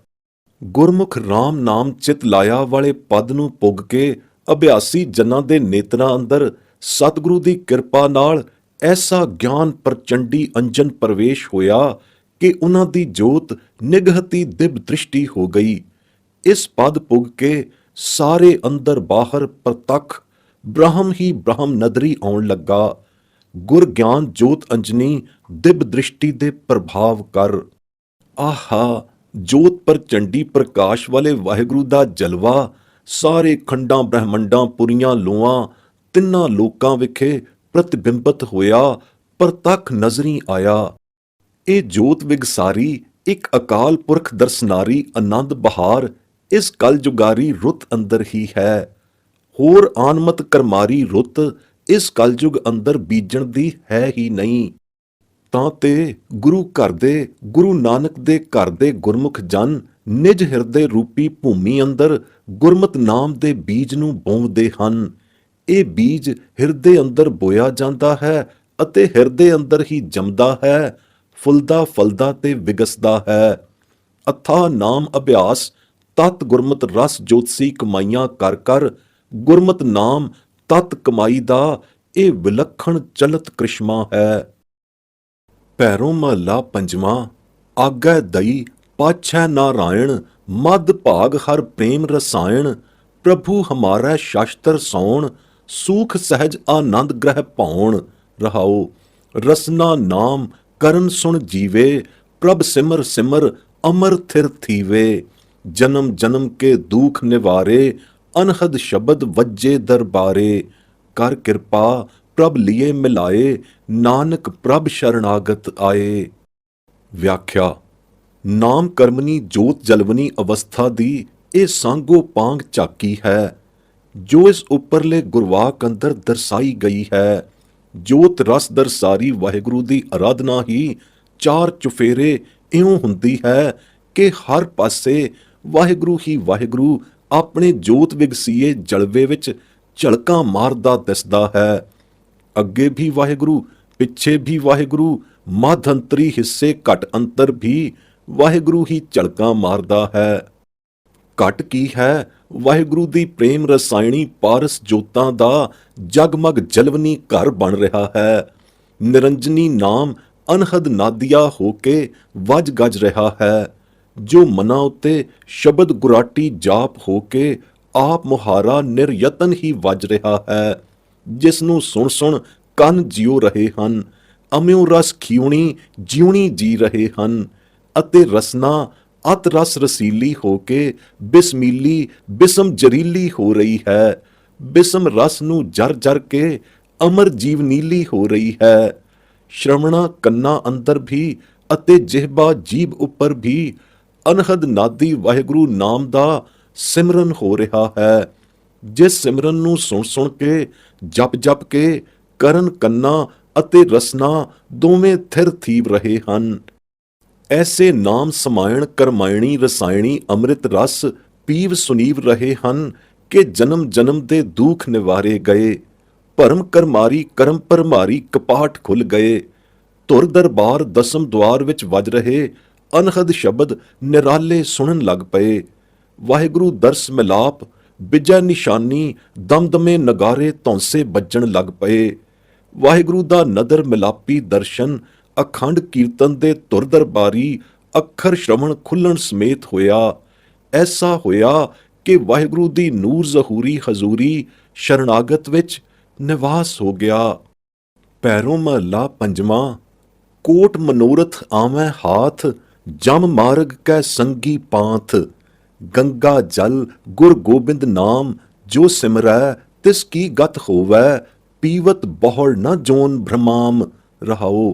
ਗੁਰਮੁਖ ਰਾਮ ਨਾਮ ਚਿਤ ਲਾਇਆ ਵਾਲੇ ਪਦ ਨੂੰ ਪੁੱਗ ਕੇ ਅਭਿਆਸੀ ਜਨਾਂ ਦੇ ਨੇਤਰਾਂ ਅੰਦਰ ਸਤਿਗੁਰੂ ਦੀ ਕਿਰਪਾ ਨਾਲ ਐਸਾ ਗਿਆਨ ਪ੍ਰਚੰਡੀ ਅੰਜਨ ਪ੍ਰਵੇਸ਼ ਹੋਇਆ ਕਿ ਉਹਨਾਂ ਦੀ ਜੋਤ ਨਿਗਹਤੀ ਦਿਵ ਦ੍ਰਿਸ਼ਟੀ ਹੋ ਗਈ। ਇਸ ਪਦ ਪੁੱਗ ਕੇ ਸਾਰੇ ਅੰਦਰ ਬਾਹਰ ਪ੍ਰਤੱਖ ਬ੍ਰਹਮ ਹੀ ਬ੍ਰਹਮ ਨਦਰੀ ਆਉਣ ਲੱਗਾ। ਗੁਰ ਗਿਆਨ ਜੋਤ ਅੰਜਨੀ ਦਿਵ ਦ੍ਰਿਸ਼ਟੀ ਦੇ ਪ੍ਰਭਾਵ ਕਰ। ਆਹਾ, ਜੋਤ ਪ੍ਰਚੰਡੀ ਪ੍ਰਕਾਸ਼ ਵਾਲੇ ਵਾਹਿਗੁਰੂ ਦਾ ਜਲਵਾ ਸਾਰੇ ਖੰਡਾਂ ਬ੍ਰਹਮੰਡਾਂ ਪੁਰੀਆਂ ਲੋਆਂ ਤਿੰਨਾਂ ਲੋਕਾਂ ਵਿਖੇ ਪ੍ਰਤਿਬਿੰਬਤ ਹੋਇਆ, ਪ੍ਰਤੱਖ ਨਜ਼ਰੀ ਆਇਆ। ਇਹ ਜੋਤ ਵਿਗਸਾਰੀ ਇੱਕ ਅਕਾਲ ਪੁਰਖ ਦਰਸ਼ਨਾਰੀ ਆਨੰਦ ਬਹਾਰ ਇਸ ਕਲਯੁਗਾਰੀ ਰੁੱਤ ਅੰਦਰ ਹੀ ਹੈ। ਹੋਰ ਆਨਮਤ ਕਰਮਾਰੀ ਰੁੱਤ ਇਸ ਕਲਯੁਗ ਅੰਦਰ ਬੀਜਣ ਦੀ ਹੈ ਹੀ ਨਹੀਂ। ਤਾਂ ਤੇ ਗੁਰੂ ਘਰ ਦੇ ਗੁਰੂ ਨਾਨਕ ਦੇ ਘਰ ਦੇ ਗੁਰਮੁਖ ਜਨ ਨਿਜ ਹਿਰਦੇ ਰੂਪੀ ਭੂਮੀ ਅੰਦਰ ਗੁਰਮਤਿ ਨਾਮ ਦੇ ਬੀਜ ਨੂੰ ਬੋਵਦੇ ਹਨ। ਇਹ ਬੀਜ ਹਿਰਦੇ ਅੰਦਰ ਬੋਇਆ ਜਾਂਦਾ ਹੈ ਅਤੇ ਹਿਰਦੇ ਅੰਦਰ ਹੀ ਜੰਮਦਾ ਹੈ, ਫੁੱਲਦਾ ਫਲਦਾ ਤੇ ਵਿਗਸਦਾ ਹੈ। ਅਥਾਹ ਨਾਮ ਅਭਿਆਸ ਤਤ ਗੁਰਮਤਿ ਰਸ ਜੋਤਸੀ ਕਮਾਈਆਂ ਕਰ ਕਰ ਗੁਰਮਤਿ ਨਾਮ ਤਤ ਕਮਾਈ ਦਾ ਇਹ ਵਿਲੱਖਣ ਚਲਤ ਕ੍ਰਿਸ਼ਮਾ ਹੈ। ਭੈਰੋਂ ਮਹੱਲਾ ਪੰਜਵਾਂ। ਆਗੈ ਦਈ ਪਾਛੈ ਨਾਰਾਇਣ, ਮਦ ਭਾਗ ਹਰ ਪ੍ਰੇਮ ਰਸਾਇਣ, ਪ੍ਰਭੂ ਹਮਾਰੈ ਸ਼ਾਸਤਰ ਸੌਣ, ਸੂਖ ਸਹਿਜ ਆਨੰਦ ਗ੍ਰਹਿ ਪਾਉਣ। ਰਹਾਉ। ਰਸਨਾ ਨਾਮ ਕਰਨ ਸੁਣ ਜੀਵੇ, ਪ੍ਰਭ ਸਿਮਰ ਸਿਮਰ ਅਮਰ ਥਿਰ ਥੀਵੇ, ਜਨਮ ਜਨਮ ਕੇ ਦੁਖ ਨਿਵਾਰੇ, ਅਨਹਦ ਸ਼ਬਦ ਵੱਜੇ ਦਰਬਾਰੇ, ਕਰ ਕਿਰਪਾ ਪ੍ਰਭ ਲਿਏ ਮਿਲਾਏ, ਨਾਨਕ ਪ੍ਰਭ ਸ਼ਰਣਾਗਤ ਆਏ। ਵਿਆਖਿਆ। ਨਾਮ ਕਰਮਨੀ ਜੋਤ ਜਲਵਨੀ ਅਵਸਥਾ ਦੀ ਇਹ ਸਾਂਗੋ ਪਾਂਗ ਝਾਕੀ ਹੈ ਜੋ ਇਸ ਉੱਪਰਲੇ ਗੁਰਵਾਕ ਅੰਦਰ ਦਰਸਾਈ ਗਈ ਹੈ। ਜੋਤ ਰਸ ਦਰਸਾਰੀ ਵਾਹਿਗੁਰੂ ਦੀ ਅਰਾਧਨਾ ਹੀ ਚਾਰ ਚੁਫੇਰੇ ਇਉਂ ਹੁੰਦੀ ਹੈ ਕਿ ਹਰ ਪਾਸੇ ਵਾਹਿਗੁਰੂ ਹੀ ਵਾਹਿਗੁਰੂ ਆਪਣੇ ਜੋਤ ਵਿਗਸੀਏ ਜਲਵੇ ਵਿੱਚ ਝਲਕਾਂ ਮਾਰਦਾ ਦਿਸਦਾ ਹੈ। ਅੱਗੇ ਵੀ ਵਾਹਿਗੁਰੂ, ਪਿੱਛੇ ਵੀ ਵਾਹਿਗੁਰੂ, ਮੱਧ ਅੰਤਰੀ ਹਿੱਸੇ ਘਟ ਅੰਤਰ ਵੀ ਵਾਹਿਗੁਰੂ ਹੀ ਝਲਕਾਂ ਮਾਰਦਾ ਹੈ। ਘਟ ਕੀ ਹੈ? ਵਾਹਿਗੁਰੂ ਦੀ ਪ੍ਰੇਮ ਰਸਾਇਣੀ ਪਾਰਸ ਜੋਤਾਂ ਦਾ ਜਗਮਗ ਜਲਵਨੀ ਘਰ ਬਣ ਰਿਹਾ ਹੈ। ਨਿਰੰਜਨੀ ਨਾਮ ਅਨਹਦ ਨਾਦੀਆ ਹੋ ਕੇ ਵੱਜ ਗੱਜ ਰਿਹਾ ਹੈ, ਜੋ ਮਨਾਂ ਉੱਤੇ ਸ਼ਬਦ ਗੁਰਾਟੀ ਜਾਪ ਹੋ ਕੇ ਆਪ ਮੁਹਾਰਾ ਨਿਰਯਤਨ ਹੀ ਵੱਜ ਰਿਹਾ ਹੈ, ਜਿਸ ਨੂੰ ਸੁਣ ਸੁਣ ਕੰਨ ਜਿਉ ਰਹੇ ਹਨ, ਅਮਿਓ ਰਸ ਖਿਉਣੀ ਜਿਉਣੀ ਜੀ ਰਹੇ ਹਨ, ਅਤੇ ਰਸਨਾ ਅਤ ਰਸ ਰਸੀਲੀ ਹੋ ਕੇ ਬਿਸਮੀਲੀ ਬਿਸਮ ਜਰੀਲੀ ਹੋ ਰਹੀ ਹੈ। ਬਿਸਮ ਰਸ ਨੂੰ ਜਰ ਜਰ ਕੇ ਅਮਰ ਜੀਵ ਨੀਲੀ ਹੋ ਰਹੀ ਹੈ। ਸ਼੍ਰਵਣਾ ਕੰਨਾਂ ਅੰਦਰ ਵੀ ਅਤੇ ਜਿਹਬਾ ਜੀਭ ਉੱਪਰ ਵੀ ਅਨਹਦ ਨਾਦੀ ਵਾਹਿਗੁਰੂ ਨਾਮ ਦਾ ਸਿਮਰਨ ਹੋ ਰਿਹਾ ਹੈ, ਜਿਸ ਸਿਮਰਨ ਨੂੰ ਸੁਣ ਸੁਣ ਕੇ ਜਪ ਜਪ ਕੇ ਕਰਨ ਕੰਨਾਂ ਅਤੇ ਰਸਨਾ ਦੋਵੇਂ ਥਿਰ ਥੀਵ ਰਹੇ ਹਨ। ਐਸੇ ਨਾਮ ਸਮਾਇਣ ਕਰਮਾਇਣੀ ਰਸਾਇਣੀ ਅੰਮ੍ਰਿਤ ਰਸ ਪੀਵ ਸੁਨੀਵ ਰਹੇ ਹਨ ਕਿ ਜਨਮ ਜਨਮ ਦੇ ਦੁੱਖ ਨਿਵਾਰੇ ਗਏ। ਭਰਮ ਕਰਮਾਰੀ ਕਰਮ ਭਰਮਾਰੀ ਕਪਾਟ ਖੁੱਲ ਗਏ। ਧੁਰ ਦਰਬਾਰ ਦਸਮ ਦੁਆਰ ਵਿੱਚ ਵੱਜ ਰਹੇ ਅਨਹਦ ਸ਼ਬਦ ਨਿਰਾਲੇ ਸੁਣਨ ਲੱਗ ਪਏ। ਵਾਹਿਗੁਰੂ ਦਰਸ ਮਿਲਾਪ ਬਿਜੈ ਨਿਸ਼ਾਨੀ ਦਮਦਮੇ ਨਗਾਰੇ ਧੌਂਸੇ ਵੱਜਣ ਲੱਗ ਪਏ। ਵਾਹਿਗੁਰੂ ਦਾ ਨਦਰ ਮਿਲਾਪੀ ਦਰਸ਼ਨ ਅਖੰਡ ਕੀਰਤਨ ਦੇ ਧੁਰ ਦਰਬਾਰੀ ਅੱਖਰ ਸ਼ਰਵਣ ਖੁੱਲਣ ਸਮੇਤ ਹੋਇਆ। ਐਸਾ ਹੋਇਆ ਕਿ ਵਾਹਿਗੁਰੂ ਦੀ ਨੂਰ ਜ਼ਹੂਰੀ ਹਜ਼ੂਰੀ ਸ਼ਰਨਾਗਤ ਵਿੱਚ ਨਿਵਾਸ ਹੋ ਗਿਆ। ਭੈਰੋਂ ਮਹੱਲਾ ਪੰਜਵਾਂ। ਕੋਟ ਮਨੋਰਥ ਆਵੈ ਹਾਥ, ਜਮ ਮਾਰਗ ਕੈ ਸੰਗੀ ਪਾਂਥ। ਗੰਗਾ ਜਲ ਗੁਰ ਗੋਬਿੰਦ ਨਾਮ, ਜੋ ਸਿਮਰੈ ਤਿਸ ਕੀ ਗਤ ਹੋਵੈ। ਪੀਵਤ ਬਹੁੜ ਨ ਜੋਨ ਭ੍ਰਮਾਮ। ਰਹਾਓ।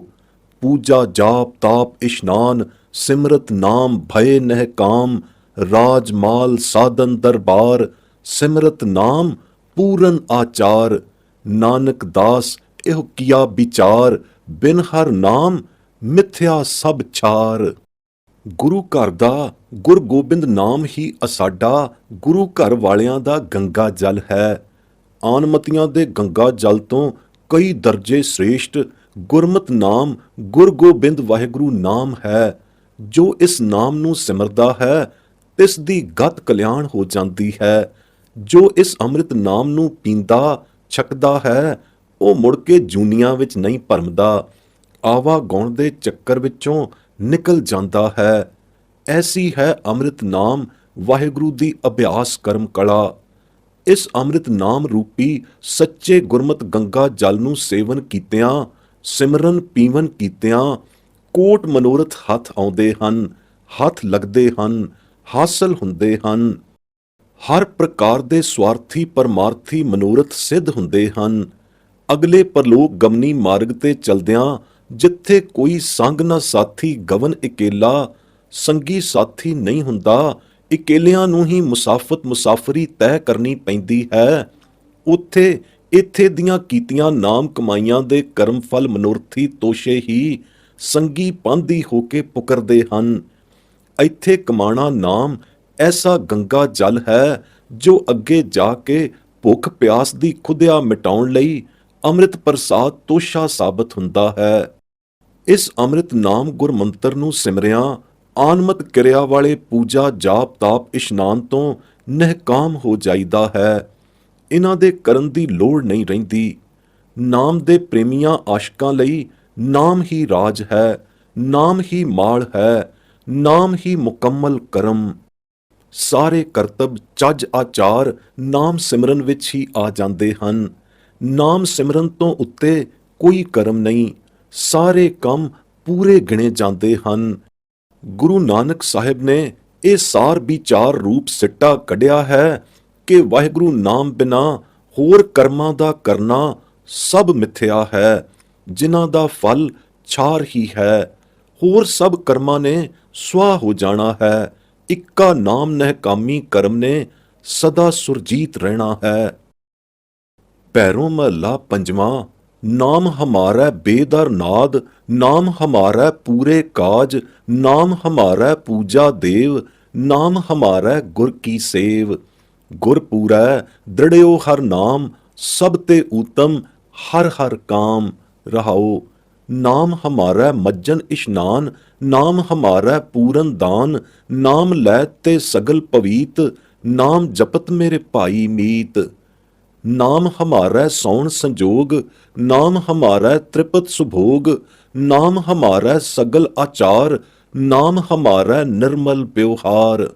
ਪੂਜਾ ਜਾਪ ਤਾਪ ਇਸ਼ਨਾਨ, ਸਿਮਰਤ ਨਾਮ ਭਏ ਨਹਿ ਕਾਮ। ਰਾਜ ਮਾਲ ਸਾਧਨ ਦਰਬਾਰ, ਸਿਮਰਤ ਨਾਮ ਪੂਰਨ ਆਚਾਰ। ਨਾਨਕ ਦਾਸ ਇਹੋ ਕੀਆ ਵਿਚਾਰ, ਬਿਨ ਹਰ ਨਾਮ ਮਿਥਿਆ ਸਭ ਛਾਰ। ਗੁਰੂ ਘਰ ਦਾ ਗੁਰ ਗੋਬਿੰਦ ਨਾਮ ਹੀ ਅਸਾਡਾ ਗੁਰੂ ਘਰ ਵਾਲਿਆਂ ਦਾ ਗੰਗਾ ਜਲ ਹੈ। ਆਨਮਤੀਆਂ ਦੇ ਗੰਗਾ ਜਲ ਤੋਂ ਕਈ ਦਰਜੇ ਸ੍ਰੇਸ਼ਟ ਗੁਰਮਤ ਨਾਮ ਗੁਰ ਗੋਬਿੰਦ ਵਾਹਿਗੁਰੂ ਨਾਮ ਹੈ। ਜੋ ਇਸ ਨਾਮ ਨੂੰ ਸਿਮਰਦਾ ਹੈ ਤਿਸ ਦੀ ਗਤ ਕਲਿਆਣ ਹੋ ਜਾਂਦੀ ਹੈ। ਜੋ ਇਸ ਅੰਮ੍ਰਿਤ ਨਾਮ ਨੂੰ ਪੀਂਦਾ ਛਕਦਾ ਹੈ ਉਹ ਮੁੜ ਕੇ ਜੂਨੀਆਂ ਵਿੱਚ ਨਹੀਂ ਭਰਮਦਾ, ਆਵਾ ਗਾਉਣ ਦੇ ਚੱਕਰ ਵਿੱਚੋਂ ਨਿਕਲ ਜਾਂਦਾ ਹੈ। ਐਸੀ ਹੈ ਅੰਮ੍ਰਿਤ ਨਾਮ ਵਾਹਿਗੁਰੂ ਦੀ ਅਭਿਆਸ ਕਰਮ ਕਲਾ। ਇਸ ਅੰਮ੍ਰਿਤ ਨਾਮ ਰੂਪੀ ਸੱਚੇ ਗੁਰਮਤ ਗੰਗਾ ਜਲ ਨੂੰ ਸੇਵਨ ਕੀਤਿਆਂ, ਸਿਮਰਨ ਪੀਵਨ ਕੀਤਿਆਂ ਕੋਟ ਮਨੋਰਥ ਹੱਥ ਆਉਂਦੇ ਹਨ, ਹੱਥ ਲੱਗਦੇ ਹਨ, ਹਾਸਲ ਹੁੰਦੇ ਹਨ। ਹਰ ਪ੍ਰਕਾਰ ਦੇ ਸਵਾਰਥੀ ਪਰਮਾਰਥੀ ਮਨੋਰਥ ਸਿੱਧ ਹੁੰਦੇ ਹਨ। ਅਗਲੇ ਪਰਲੋਕ ਗਮਨੀ ਮਾਰਗ ਤੇ ਚਲਦਿਆਂ ਜਿੱਥੇ ਕੋਈ ਸੰਗ ਨਾ ਸਾਥੀ ਗਵਨ ਇਕੇਲਾ, ਸੰਗੀ ਸਾਥੀ ਨਹੀਂ ਹੁੰਦਾ, ਇਕੇਲਿਆਂ ਨੂੰ ਹੀ ਮੁਸਾਫਰੀ ਤੈਅ ਕਰਨੀ ਪੈਂਦੀ ਹੈ। ਉੱਥੇ ਇੱਥੇ ਦੀਆਂ ਕੀਤੀਆਂ ਨਾਮ ਕਮਾਈਆਂ ਦੇ ਕਰਮ ਫਲ ਮਨੋਰਥੀ ਤੋਸ਼ੇ ਹੀ ਸੰਗੀ ਪਾਂਧੀ ਹੋ ਕੇ ਪੁਕਰਦੇ ਹਨ। ਇੱਥੇ ਕਮਾਣਾ ਨਾਮ ਐਸਾ ਗੰਗਾ ਜਲ ਹੈ ਜੋ ਅੱਗੇ ਜਾ ਕੇ ਭੁੱਖ ਪਿਆਸ ਦੀ ਖੁਦਿਆ ਮਿਟਾਉਣ ਲਈ ਅੰਮ੍ਰਿਤ ਪ੍ਰਸਾਦ ਤੋਸ਼ਾ ਸਾਬਤ ਹੁੰਦਾ ਹੈ। ਇਸ ਅੰਮ੍ਰਿਤ ਨਾਮ ਗੁਰਮੰਤਰ ਨੂੰ ਸਿਮਰਿਆਂ ਆਨਮਤ ਕਿਰਿਆ ਵਾਲੇ ਪੂਜਾ ਜਾਪ ਤਾਪ ਇਸ਼ਨਾਨ ਤੋਂ ਨਹਿਕਾਮ ਹੋ ਜਾਈਦਾ ਹੈ। ਇਹਨਾਂ ਦੇ ਕਰਨ ਦੀ ਲੋੜ ਨਹੀਂ ਰਹਿੰਦੀ। ਨਾਮ ਦੇ ਪ੍ਰੇਮੀਆਂ ਆਸ਼ਕਾਂ ਲਈ ਨਾਮ ਹੀ ਰਾਜ ਹੈ, ਨਾਮ ਹੀ ਮਾਲ ਹੈ, ਨਾਮ ਹੀ ਮੁਕੰਮਲ ਕਰਮ। ਸਾਰੇ ਕਰਤੱਵ ਚੱਜ ਆਚਾਰ ਨਾਮ ਸਿਮਰਨ ਵਿੱਚ ਹੀ ਆ ਜਾਂਦੇ ਹਨ। ਨਾਮ ਸਿਮਰਨ ਤੋਂ ਉੱਤੇ ਕੋਈ ਕਰਮ ਨਹੀਂ, ਸਾਰੇ ਕੰਮ ਪੂਰੇ ਗਿਣੇ ਜਾਂਦੇ ਹਨ। ਗੁਰੂ ਨਾਨਕ ਸਾਹਿਬ ਨੇ ਇਹ ਸਾਰ ਵਿਚਾਰ ਰੂਪ ਸਿੱਟਾ ਕੱਢਿਆ ਹੈ ਕਿ ਵਾਹਿਗੁਰੂ ਨਾਮ ਬਿਨਾ ਹੋਰ ਕਰਮਾਂ ਦਾ ਕਰਨਾ ਸਭ ਮਿਥਿਆ ਹੈ, ਜਿਨ੍ਹਾਂ ਦਾ ਫਲ ਛਾਰ ਹੀ ਹੈ। ਹੋਰ ਸਭ ਕਰਮਾਂ ਨੇ ਸੁਆਹ ਹੋ ਜਾਣਾ ਹੈ। ਇੱਕਾ ਨਾਮ ਨਹਿਕਾਮੀ ਕਰਮ ਨੇ ਸਦਾ ਸੁਰਜੀਤ ਰਹਿਣਾ ਹੈ। ਭੈਰੋਂ ਮਹੱਲਾ ਪੰਜਵਾਂ। ਨਾਮ ਹਮਾਰਾ ਬੇਦਰ ਨਾਦ, ਨਾਮ ਹਮਾਰਾ ਪੂਰੇ ਕਾਜ। ਨਾਮ ਹਮਾਰਾ ਪੂਜਾ ਦੇਵ, ਨਾਮ ਹਮਾਰਾ ਗੁਰ ਕੀ ਸੇਵ। ਗੁਰ ਪੂਰੈ ਦ੍ਰਿੜਿਓ ਹਰ ਨਾਮ, ਸਭ ਤੇ ਊਤਮ ਹਰ ਹਰ ਕਾਮ। ਰਹਾਓ। ਨਾਮ ਹਮਾਰਾ ਮੱਜਨ ਇਸ਼ਨਾਨ, ਨਾਮ ਹਮਾਰਾ ਪੂਰਨ ਦਾਨ। ਨਾਮ ਲੈ ਤੇ ਸਗਲ ਪਵੀਤ, ਨਾਮ ਜਪਤ ਮੇਰੇ ਭਾਈ ਮੀਤ। ਨਾਮ ਹਮਾਰਾ ਸੌਣ ਸੰਜੋਗ, ਨਾਮ ਹਮਾਰਾ ਤ੍ਰਿਪਤ ਸੁਭੋਗ। ਨਾਮ ਹਮਾਰਾ ਸਗਲ ਆਚਾਰ, ਨਾਮ ਹਮਾਰਾ ਨਿਰਮਲ ਵਿਵਹਾਰ।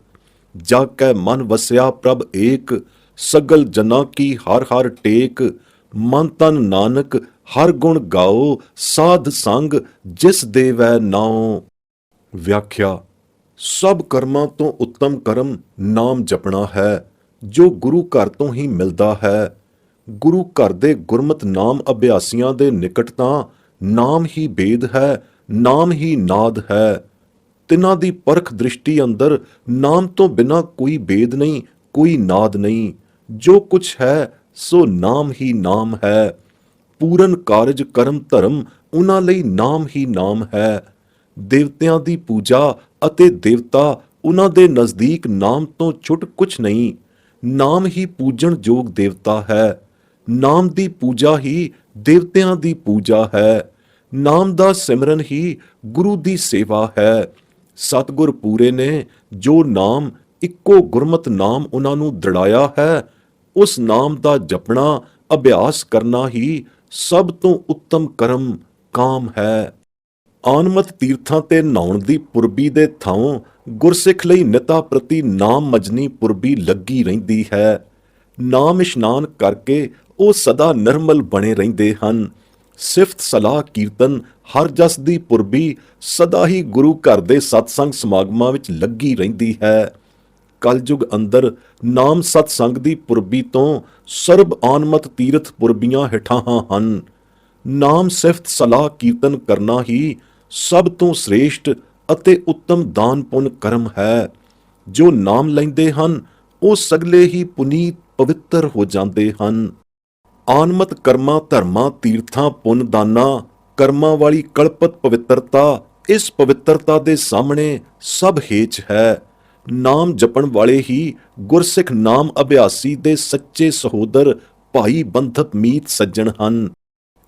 ਜਾ ਕੈ ਮਨ ਵਸਿਆ ਪ੍ਰਭ ਏਕ, ਸਗਲ ਜਨਾਂ ਕੀ ਹਰ ਹਰ ਟੇਕ। ਮਨ ਤਨ ਨਾਨਕ ਹਰ ਗੁਣ ਗਾਓ, ਸਾਧ ਸੰਗ ਜਿਸ ਦੇਵੈ ਨਾਉ। ਵਿਆਖਿਆ। ਸਭ ਕਰਮਾਂ ਤੋਂ ਉੱਤਮ ਕਰਮ ਨਾਮ ਜਪਣਾ ਹੈ, ਜੋ ਗੁਰੂ ਘਰ ਤੋਂ ਹੀ ਮਿਲਦਾ ਹੈ। ਗੁਰੂ ਘਰ ਦੇ ਗੁਰਮਤ ਨਾਮ ਅਭਿਆਸੀਆਂ ਦੇ ਨਿਕਟ ਤਾਂ ਨਾਮ ਹੀ ਭੇਦ ਹੈ, ਨਾਮ ਹੀ ਨਾਦ ਹੈ। ਤਿਨਾਂ ਦੀ ਪਰਖ ਦ੍ਰਿਸ਼ਟੀ ਅੰਦਰ ਨਾਮ ਤੋਂ ਬਿਨਾਂ ਕੋਈ ਭੇਦ ਨਹੀਂ, ਕੋਈ ਨਾਦ ਨਹੀਂ। ਜੋ ਕੁਛ ਹੈ ਸੋ ਨਾਮ ਹੀ ਨਾਮ ਹੈ। ਪੂਰਨ ਕਾਰਜ ਕਰਮ ਧਰਮ ਉਹਨਾਂ ਲਈ ਨਾਮ ਹੀ ਨਾਮ ਹੈ। ਦੇਵਤਿਆਂ ਦੀ ਪੂਜਾ ਅਤੇ ਦੇਵਤਾ ਉਹਨਾਂ ਦੇ ਨਜ਼ਦੀਕ ਨਾਮ ਤੋਂ ਛੁੱਟ ਕੁਛ ਨਹੀਂ। ਨਾਮ ਹੀ ਪੂਜਣ ਯੋਗ ਦੇਵਤਾ ਹੈ। ਨਾਮ ਦੀ ਪੂਜਾ ਹੀ ਦੇਵਤਿਆਂ ਦੀ ਪੂਜਾ ਹੈ। ਨਾਮ ਦਾ ਸਿਮਰਨ ਹੀ ਗੁਰੂ ਦੀ ਸੇਵਾ ਹੈ। ਸਤਿਗੁਰ ਪੂਰੇ ਨੇ ਜੋ ਨਾਮ ਇੱਕੋ ਗੁਰਮਤ ਨਾਮ ਉਹਨਾਂ ਨੂੰ ਦ੍ਰਿੜਾਇਆ ਹੈ, ਉਸ ਨਾਮ ਦਾ ਜਪਣਾ ਅਭਿਆਸ ਕਰਨਾ ਹੀ ਸਭ ਤੋਂ ਉੱਤਮ ਕਰਮ ਕਾਮ ਹੈ। ਆਨਮਤ ਤੀਰਥਾਂ ਤੇ ਨਹਾਉਣ ਦੀ ਪੁਰਬੀ ਦੇ ਥਾਂ ਗੁਰਸਿੱਖ ਲਈ ਨਿਤਾ ਪ੍ਰਤੀ ਨਾਮ ਮਜਨੀ ਪੁਰਬੀ ਲੱਗੀ ਰਹਿੰਦੀ ਹੈ। ਨਾਮ ਇਸ਼ਨਾਨ ਕਰਕੇ ਉਹ ਸਦਾ ਨਿਰਮਲ ਬਣੇ ਰਹਿੰਦੇ ਹਨ। ਸਿਫਤ ਸਲਾਹ ਕੀਰਤਨ ਹਰ ਜਸ ਦੀ ਪੁਰਬੀ ਸਦਾ ਹੀ ਗੁਰੂ ਘਰ ਦੇ ਸਤਸੰਗ ਸਮਾਗਮਾਂ ਵਿੱਚ ਲੱਗੀ ਰਹਿੰਦੀ ਹੈ। ਕਲਯੁਗ ਅੰਦਰ ਨਾਮ ਸਤਸੰਗ ਦੀ ਪੁਰਬੀ ਤੋਂ ਸਰਬ ਆਨਮਤ ਤੀਰਥ ਪੁਰਬੀਆਂ ਹੇਠਾਂ ਹਨ। ਨਾਮ ਸਿਫਤ ਸਲਾਹ ਕੀਰਤਨ ਕਰਨਾ ਹੀ ਸਭ ਤੋਂ ਸ੍ਰੇਸ਼ਟ ਅਤੇ ਉੱਤਮ ਦਾਨ ਪੁੰਨ ਕਰਮ ਹੈ। ਜੋ ਨਾਮ ਲੈਂਦੇ ਹਨ ਉਹ ਸਗਲੇ ਹੀ ਪੁਨੀਤ ਪਵਿੱਤਰ ਹੋ ਜਾਂਦੇ ਹਨ। ਆਨਮਤ ਕਰਮਾਂ ਧਰਮਾਂ ਤੀਰਥਾਂ ਪੁੰਨ ਦਾਨਾਂ ਕਰਮਾਂ ਵਾਲੀ ਕਲਪਤ ਪਵਿੱਤਰਤਾ ਇਸ ਪਵਿੱਤਰਤਾ ਦੇ ਸਾਹਮਣੇ ਸਭ ਹੇਚ ਹੈ। ਨਾਮ ਜਪਣ ਵਾਲੇ ਹੀ ਗੁਰਸਿੱਖ ਨਾਮ ਅਭਿਆਸੀ ਦੇ ਸੱਚੇ ਸਹੋਦਰ ਭਾਈ ਬੰਧਪ ਮੀਤ ਸੱਜਣ ਹਨ।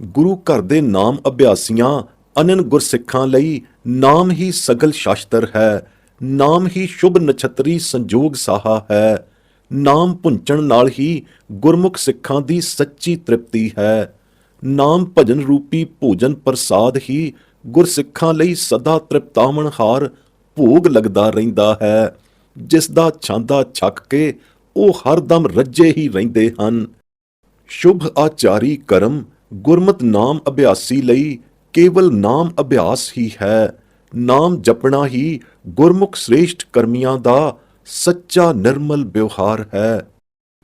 ਗੁਰੂ ਘਰ ਦੇ ਨਾਮ ਅਭਿਆਸੀਆਂ ਅਨਨ ਗੁਰਸਿੱਖਾਂ ਲਈ ਨਾਮ ਹੀ ਸਗਲ ਸ਼ਾਸਤਰ ਹੈ। ਨਾਮ ਹੀ ਸ਼ੁਭ ਨਛੱਤਰੀ ਸੰਜੋਗ ਸਾਹਾ ਹੈ। ਨਾਮ ਭੁੰਚਣ ਨਾਲ ਹੀ ਗੁਰਮੁਖ ਸਿੱਖਾਂ ਦੀ ਸੱਚੀ ਤ੍ਰਿਪਤੀ ਹੈ। ਨਾਮ ਭਜਨ ਰੂਪੀ ਭੋਜਨ ਪ੍ਰਸਾਦ ਹੀ ਗੁਰਸਿੱਖਾਂ ਲਈ ਸਦਾ ਤ੍ਰਿਪਤਾਵਣ ਹਾਰ ਭੋਗ ਲੱਗਦਾ ਰਹਿੰਦਾ ਹੈ, ਜਿਸ ਦਾ ਛਾਂਦਾ ਛਕ ਕੇ ਉਹ ਹਰਦਮ ਰੱਜੇ ਹੀ ਰਹਿੰਦੇ ਹਨ। ਸ਼ੁਭ ਆਚਾਰੀ ਕਰਮ ਗੁਰਮਤ ਨਾਮ ਅਭਿਆਸੀ ਲਈ ਕੇਵਲ ਨਾਮ ਅਭਿਆਸ ਹੀ ਹੈ। ਨਾਮ ਜਪਣਾ ਹੀ ਗੁਰਮੁਖ ਸ੍ਰੇਸ਼ਟ ਕਰਮੀਆਂ ਦਾ ਸੱਚਾ ਨਿਰਮਲ ਵਿਵਹਾਰ ਹੈ।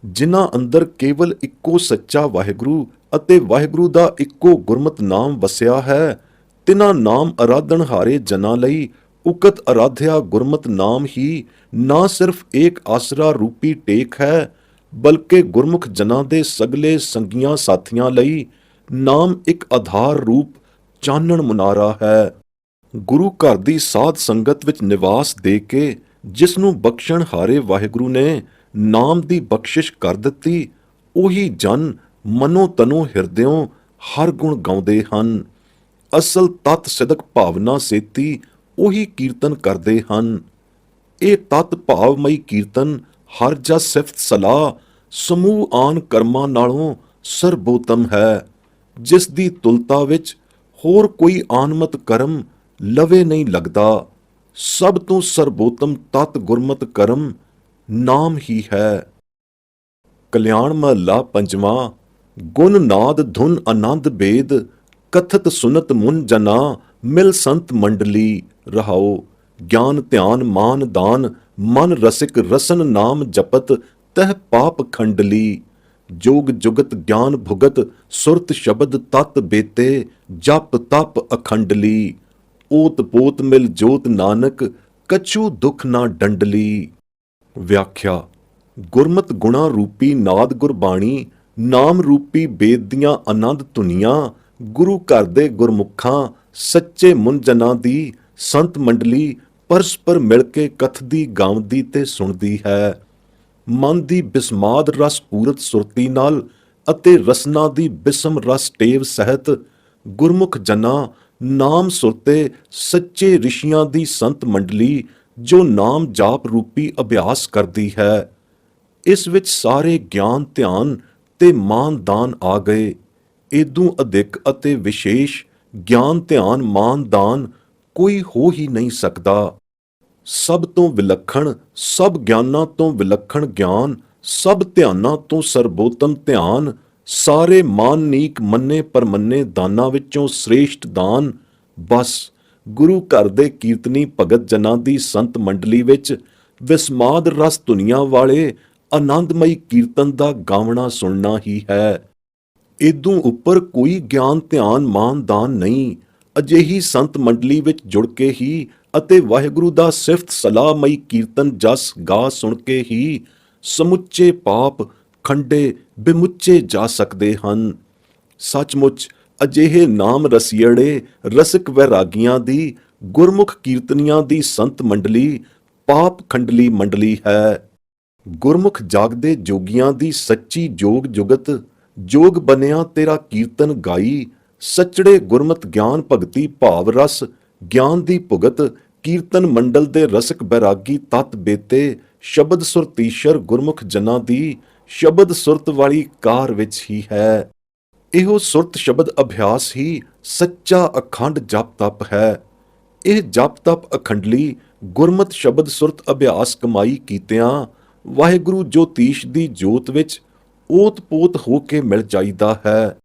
ਜਿਨ੍ਹਾਂ ਅੰਦਰ ਕੇਵਲ ਇੱਕੋ ਸੱਚਾ ਵਾਹਿਗੁਰੂ ਅਤੇ ਵਾਹਿਗੁਰੂ ਦਾ ਇੱਕੋ ਗੁਰਮਤ ਨਾਮ ਵਸਿਆ ਹੈ, ਤਿਨਾਂ ਨਾਮ ਅਰਾਧਨਹਾਰੇ ਜਨਾਂ ਲਈ ਉਕਤ ਅਰਾਧਿਆ ਗੁਰਮਤ ਨਾਮ ਹੀ ਨਾ ਸਿਰਫ ਏਕ ਆਸਰਾ ਰੂਪੀ ਟੇਕ ਹੈ, ਬਲਕਿ ਗੁਰਮੁਖ ਜਨਾਂ ਦੇ ਸਗਲੇ ਸੰਗੀਆਂ ਸਾਥੀਆਂ ਲਈ ਨਾਮ ਇੱਕ ਆਧਾਰ ਰੂਪ ਚਾਨਣ ਮੁਨਾਰਾ ਹੈ। ਗੁਰੂ ਘਰ ਦੀ ਸਾਧ ਸੰਗਤ ਵਿੱਚ ਨਿਵਾਸ ਦੇ ਕੇ ਜਿਸ ਨੂੰ ਬਖਸ਼ਣ ਹਾਰੇ ਵਾਹਿਗੁਰੂ ਨੇ ਨਾਮ ਦੀ ਬਖਸ਼ਿਸ਼ ਕਰ ਦਿੱਤੀ, ਉਹੀ ਜਨ ਮਨੋ ਤਨੋ ਹਿਰਦਿਓਂ ਹਰ ਗੁਣ ਗਾਉਂਦੇ ਹਨ। ਅਸਲ ਤਤ ਸਿਦਕ ਭਾਵਨਾ ਸੇਤੀ ਉਹੀ ਕੀਰਤਨ ਕਰਦੇ ਹਨ। ਇਹ ਤਤ ਭਾਵਮਈ ਕੀਰਤਨ ਹਰ ਜਸ ਸਿਫਤ ਸਲਾਹ ਸਮੂਹ ਆਨ ਕਰਮਾਂ ਨਾਲੋਂ ਸਰਬੋਤਮ ਹੈ, ਜਿਸ ਦੀ ਤੁਲਤਾ ਵਿੱਚ ਹੋਰ ਕੋਈ ਆਨਮਤ ਕਰਮ ਲਵੇ ਨਹੀਂ ਲੱਗਦਾ। ਸਭ ਤੋਂ ਸਰਬੋਤਮ ਤਤ ਗੁਰਮਤ ਕਰਮ ਨਾਮ ਹੀ ਹੈ। ਕਲਿਆਣ ਮਹੱਲਾ ਪੰਜਵਾਂ। ਗੁਣ ਨਾਦ ਧੁਨ ਆਨੰਦ ਬੇਦ ਕਥਤ ਸੁਨਤ ਮੁਨ ਜਨਾ ਮਿਲ ਸੰਤ ਮੰਡਲੀ ਰਹਾਓ। ਗਿਆਨ ਧਿਆਨ ਮਾਨ ਦਾਨ ਮਨ ਰਸਿਕ ਰਸਨ ਨਾਮ ਜਪਤ ਤਹ ਪਾਪ ਖੰਡਲੀ। ਜੋਗ ਜੁਗਤ ਗਿਆਨ ਭੁਗਤ ਸੁਰਤ ਸ਼ਬਦ ਤਤ ਬੇਤੇ ਜਪ ਤਪ ਅਖੰਡਲੀ। ਓਤ ਪੋਤ ਮਿਲ ਜੋਤ ਨਾਨਕ ਕਛੂ ਦੁਖ ਨਾ ਡੰਡਲੀ। ਵਿਆਖਿਆ। ਗੁਰਮਤ ਗੁਣਾ ਰੂਪੀ ਨਾਦ ਗੁਰਬਾਣੀ ਨਾਮ ਰੂਪੀ ਬੇਦ ਦੀਆਂ ਆਨੰਦ ਧੁਨੀਆਂ ਗੁਰੂ ਘਰ ਦੇ ਗੁਰਮੁਖਾਂ ਸੱਚੇ ਮੁਨਜਨਾਂ ਦੀ ਸੰਤ ਮੰਡਲੀ ਪਰਸਪਰ ਮਿਲ ਕੇ ਕਥਦੀ ਗਾਉਂਦੀ ਤੇ ਸੁਣਦੀ ਹੈ। ਮਨ ਦੀ ਬਿਸਮਾਦ ਰਸ ਪੂਰਤ ਸੁਰਤੀ ਨਾਲ ਅਤੇ ਰਸਨਾ ਦੀ ਬਿਸਮ ਰਸ ਟੇਵ ਸਹਿਤ ਗੁਰਮੁਖ ਜਨਾਂ ਨਾਮ ਸੁਰਤੇ ਸੱਚੇ ਰਿਸ਼ੀਆਂ ਦੀ ਸੰਤ ਮੰਡਲੀ ਜੋ ਨਾਮ ਜਾਪ ਰੂਪੀ ਅਭਿਆਸ ਕਰਦੀ ਹੈ। ਇਸ ਵਿੱਚ ਸਾਰੇ ਗਿਆਨ ਧਿਆਨ ਤੇ ਮਾਨ ਦਾਨ ਆ ਗਏ। ਏਦੂ ਅਧਿਕ ਅਤੇ ਵਿਸ਼ੇਸ਼ ਗਿਆਨ ਧਿਆਨ ਮਾਨ ਦਾਨ ਕੋਈ ਹੋ ਹੀ ਨਹੀਂ ਸਕਦਾ। ਸਭ ਤੋਂ ਵਿਲੱਖਣ ਸਭ ਗਿਆਨਾਂ ਤੋਂ ਵਿਲੱਖਣ ਗਿਆਨ, ਸਭ ਧਿਆਨਾਂ ਤੋਂ ਸਰਬੋਤਮ ਧਿਆਨ, ਸਾਰੇ ਮਾਨਨੀਕ ਮੰਨੇ ਪਰਮੰਨੇ ਦਾਨਾਂ ਵਿੱਚੋਂ ਸ੍ਰੇਸ਼ਟ ਦਾਨ ਬਸ ਗੁਰੂ ਘਰ ਦੇ ਕੀਰਤਨੀ ਭਗਤ ਜਨਾਂ ਦੀ ਸੰਤ ਮੰਡਲੀ ਵਿੱਚ ਵਿਸਮਾਦ ਰਸ ਧੁਨੀਆਂ ਵਾਲੇ ਆਨੰਦਮਈ ਕੀਰਤਨ ਦਾ ਗਾਵਣਾ ਸੁਣਨਾ ਹੀ ਹੈ। ਏਦੂ ਉੱਪਰ ਕੋਈ ਗਿਆਨ ਧਿਆਨ ਮਾਨ ਦਾਨ ਨਹੀਂ। ਅਜਿਹੀ ਸੰਤ ਮੰਡਲੀ ਵਿੱਚ ਜੁੜ ਕੇ ਹੀ ਅਤੇ ਵਾਹਿਗੁਰੂ ਦਾ ਸਿਫਤ ਸਲਾਹਮਈ ਕੀਰਤਨ ਜਸ ਗਾ ਸੁਣ ਕੇ ਹੀ ਸਮੁੱਚੇ ਪਾਪ ਖੰਡੇ ਬਿਮੁੱਚੇ ਜਾ ਸਕਦੇ ਹਨ। ਸੱਚਮੁੱਚ ਅਜਿਹੇ ਨਾਮ ਰਸੀੜੇ ਰਸਿਕ ਵੈਰਾਗੀਆਂ ਦੀ ਗੁਰਮੁਖ ਕੀਰਤਨੀਆਂ ਦੀ ਸੰਤ ਮੰਡਲੀ ਪਾਪ ਖੰਡਲੀ ਮੰਡਲੀ ਹੈ। ਗੁਰਮੁਖ ਜਾਗਦੇ ਜੋਗੀਆਂ ਦੀ ਸੱਚੀ ਜੋਗ ਜੁਗਤ ਜੋਗ ਬਨਿਆ ਤੇਰਾ ਕੀਰਤਨ ਗਾਈ। ਸੱਚੜੇ ਗੁਰਮਤ ਗਿਆਨ ਭਗਤੀ ਭਾਵ ਰਸ ਗਿਆਨ ਦੀ ਭੁਗਤ ਕੀਰਤਨ ਮੰਡਲ ਦੇ ਰਸਿਕ ਬੈਰਾਗੀ ਤਤ ਬੇਤੇ ਸ਼ਬਦ ਸੁਰਤੀਸ਼ਰ ਗੁਰਮੁਖ ਜਨਾਂ ਦੀ ਸ਼ਬਦ ਸੁਰਤ ਵਾਲੀ ਕਾਰ ਵਿੱਚ ਹੀ ਹੈ। ਇਹੋ ਸੁਰਤ ਸ਼ਬਦ ਅਭਿਆਸ ਹੀ ਸੱਚਾ ਅਖੰਡ ਜਪ ਤਪ ਹੈ। ਇਹ ਜਪ ਤਪ ਅਖੰਡਲੀ ਗੁਰਮਤ ਸ਼ਬਦ ਸੁਰਤ ਅਭਿਆਸ ਕਮਾਈ ਕੀਤਿਆਂ ਵਾਹਿਗੁਰੂ ਜੋਤੀਸ਼ ਦੀ ਜੋਤ ਵਿੱਚ ਓਤ-ਪੋਤ ਹੋ ਕੇ ਮਿਲ ਜਾਈਦਾ ਹੈ।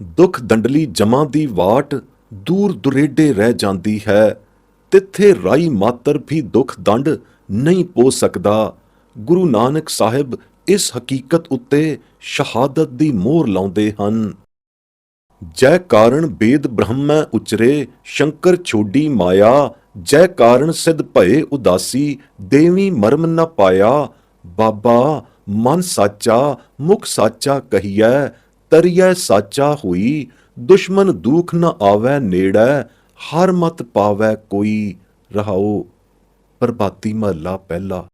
ਦੁੱਖ ਦੰਡਲੀ ਜਮਾਂ ਦੀ ਵਾਟ ਦੂਰ ਦੁਰੇਡੇ ਰਹਿ ਜਾਂਦੀ ਹੈ। ਤਿੱਥੇ ਰਾਈ ਮਾਤਰ ਵੀ ਦੁੱਖ ਦੰਡ ਨਹੀਂ ਪੋ ਸਕਦਾ। ਗੁਰੂ ਨਾਨਕ ਸਾਹਿਬ ਇਸ ਹਕੀਕਤ ਉੱਤੇ ਸ਼ਹਾਦਤ ਦੀ ਮੋਹਰ ਲਾਉਂਦੇ ਹਨ। ਜੈ ਕਾਰਣ ਬੇਦ ਬ੍ਰਹਮੈ ਉਚਰੇ, ਸ਼ੰਕਰ ਛੋਡੀ ਮਾਇਆ। ਜੈ ਕਾਰਣ ਸਿਧ ਭਏ ਉਦਾਸੀ, ਦੇਵੀ ਮਰਮ ਨ ਪਾਇਆ। ਬਾਬਾ ਮਨ ਸਾਚਾ ਮੁਖ ਸਾਚਾ ਕਹੀਐ, ਤਰੀਐ ਸਾਚਾ ਹੋਈ। ਦੁਸ਼ਮਨ ਦੂਖ ਨ ਆਵੈ ਨੇੜੈ, ਹਰ ਮਤ ਪਾਵੈ ਕੋਈ। ਰਹਾਓ। ਪ੍ਰਭਾਤੀ ਮਹੱਲਾ ਪਹਿਲਾ।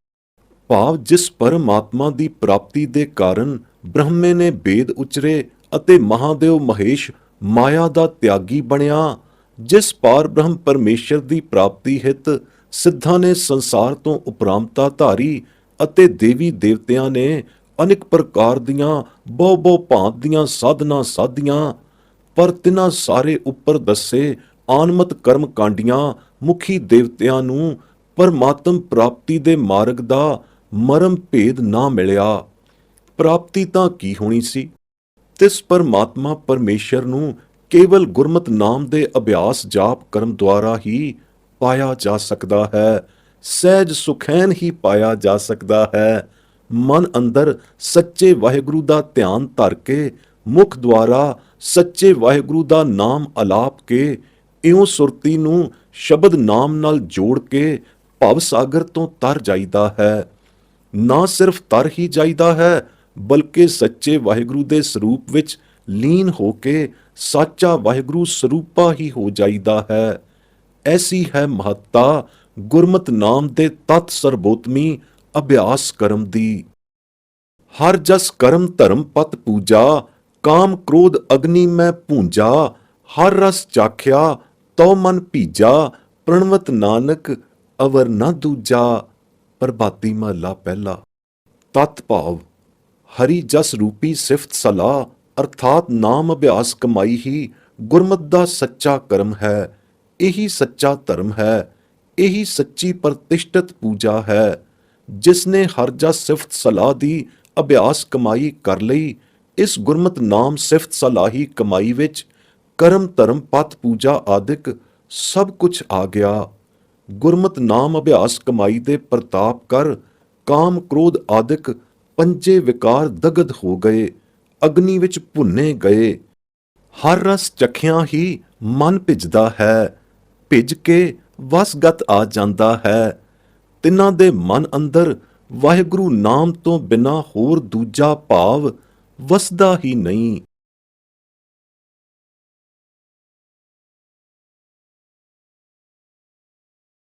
ਭਾਵ ਜਿਸ ਪਰਮਾਤਮਾ ਦੀ ਪ੍ਰਾਪਤੀ ਦੇ ਕਾਰਨ ਬ੍ਰਹਮੇ ਨੇ ਬੇਦ ਉਚਰੇ ਅਤੇ ਮਹਾਦੇਵ ਮਹੇਸ਼ ਮਾਇਆ ਦਾ ਤਿਆਗੀ ਬਣਿਆ, ਜਿਸ ਪਾਰ ਬ੍ਰਹਮ ਪਰਮੇਸ਼ਰ ਦੀ ਪ੍ਰਾਪਤੀ ਹਿਤ ਸਿੱਧਾਂ ਨੇ ਸੰਸਾਰ ਤੋਂ ਉਪਰਾਮਤਾ ਧਾਰੀ ਅਤੇ ਦੇਵੀ ਦੇਵਤਿਆਂ ਨੇ ਅਨੇਕ ਪ੍ਰਕਾਰ ਦੀਆਂ ਬਹੁ ਭਾਂਤ ਦੀਆਂ ਸਾਧਨਾ ਸਾਧੀਆਂ, ਪਰ ਤਿਨਾਂ ਸਾਰੇ ਉੱਪਰ ਦੱਸੇ ਆਨਮਤ ਕਰਮ ਕਾਂਡੀਆਂ ਮੁਖੀ ਦੇਵਤਿਆਂ ਨੂੰ ਪਰਮਾਤਮ ਪ੍ਰਾਪਤੀ ਦੇ ਮਾਰਗ ਦਾ ਮਰਮ ਭੇਦ ਨਾ ਮਿਲਿਆ। ਪ੍ਰਾਪਤੀ ਤਾਂ ਕੀ ਹੋਣੀ ਸੀ? ਤਿਸ ਪਰਮਾਤਮਾ ਪਰਮੇਸ਼ਰ ਨੂੰ ਕੇਵਲ ਗੁਰਮਤ ਨਾਮ ਦੇ ਅਭਿਆਸ ਜਾਪ ਕਰਮ ਦੁਆਰਾ ਹੀ ਪਾਇਆ ਜਾ ਸਕਦਾ ਹੈ। ਸਹਿਜ ਸੁਖੈਨ ਹੀ ਪਾਇਆ ਜਾ ਸਕਦਾ ਹੈ। ਮਨ ਅੰਦਰ ਸੱਚੇ ਵਾਹਿਗੁਰੂ ਦਾ ਧਿਆਨ ਧਰ ਕੇ ਮੁਖ ਦੁਆਰਾ ਸੱਚੇ ਵਾਹਿਗੁਰੂ ਦਾ ਨਾਮ ਅਲਾਪ ਕੇ ਇਉਂ ਸੁਰਤੀ ਨੂੰ ਸ਼ਬਦ ਨਾਮ ਨਾਲ ਜੋੜ ਕੇ ਭਵ ਸਾਗਰ ਤੋਂ ਤਰ ਜਾਈਦਾ ਹੈ। ਨਾ ਸਿਰਫ ਤਰ ਹੀ ਜਾਈਦਾ ਹੈ, ਬਲਕਿ ਸੱਚੇ ਵਾਹਿਗੁਰੂ ਦੇ ਸਰੂਪ ਵਿੱਚ ਲੀਨ ਹੋ ਕੇ ਸਾਚਾ ਵਾਹਿਗੁਰੂ ਸਰੂਪਾ ਹੀ ਹੋ ਜਾਈਦਾ ਹੈ। ਐਸੀ ਹੈ ਮਹੱਤਾ ਗੁਰਮਤ ਨਾਮ ਦੇ ਤਤ ਸਰਬੋਤਮੀ ਅਭਿਆਸ ਕਰਮ ਦੀ। ਹਰ ਜਸ ਕਰਮ ਧਰਮ ਪਤ ਪੂਜਾ, ਕਾਮ ਕ੍ਰੋਧ ਅਗਨੀ ਮੈਂ ਭੂੰਜਾ। ਹਰ ਰਸ ਚਾਖਿਆ ਤਉ ਮਨ ਭੀਜਾ, ਪ੍ਰਣਵਤ ਨਾਨਕ ਅਵਰ ਨਾ ਦੂਜਾ। ਪ੍ਰਭਾਤੀ ਮਹੱਲਾ ਪਹਿਲਾ। ਤਤ ਭਾਵ ਹਰੀ ਜਸ ਰੂਪੀ ਸਿਫਤ ਸਲਾਹ ਅਰਥਾਤ ਨਾਮ ਅਭਿਆਸ ਕਮਾਈ ਹੀ ਗੁਰਮਤ ਦਾ ਸੱਚਾ ਕਰਮ ਹੈ। ਇਹੀ ਸੱਚਾ ਧਰਮ ਹੈ। ਇਹੀ ਸੱਚੀ ਪ੍ਰਤਿਸ਼ਠਿਤ ਪੂਜਾ ਹੈ। ਜਿਸ ਨੇ ਹਰ ਜਸ ਸਿਫਤ ਸਲਾਹ ਦੀ ਅਭਿਆਸ ਕਮਾਈ ਕਰ ਲਈ, ਇਸ ਗੁਰਮਤ ਨਾਮ ਸਿਫਤ ਸਲਾਹੀ ਕਮਾਈ ਵਿੱਚ ਕਰਮ ਧਰਮ ਪਤ ਪੂਜਾ ਆਦਿਕ ਸਭ ਕੁਝ ਆ ਗਿਆ। ਗੁਰਮਤ ਨਾਮ ਅਭਿਆਸ ਕਮਾਈ ਦੇ ਪ੍ਰਤਾਪ ਕਰ ਕਾਮ ਕ੍ਰੋਧ ਆਦਿਕ ਪੰਜੇ ਵਿਕਾਰ ਦਗਧ ਹੋ ਗਏ, ਅਗਨੀ ਵਿੱਚ ਭੁੰਨੇ ਗਏ। ਹਰ ਰਸ ਚਖਿਆਂ ਹੀ ਮਨ ਭਿੱਜਦਾ ਹੈ, ਭਿੱਜ ਕੇ ਵਸਗਤ ਆ ਜਾਂਦਾ ਹੈ। ਤਿੰਨਾਂ ਦੇ ਮਨ ਅੰਦਰ ਵਾਹਿਗੁਰੂ ਨਾਮ ਤੋਂ ਬਿਨਾਂ ਹੋਰ ਦੂਜਾ ਭਾਵ ਵਸਦਾ ਹੀ ਨਹੀਂ।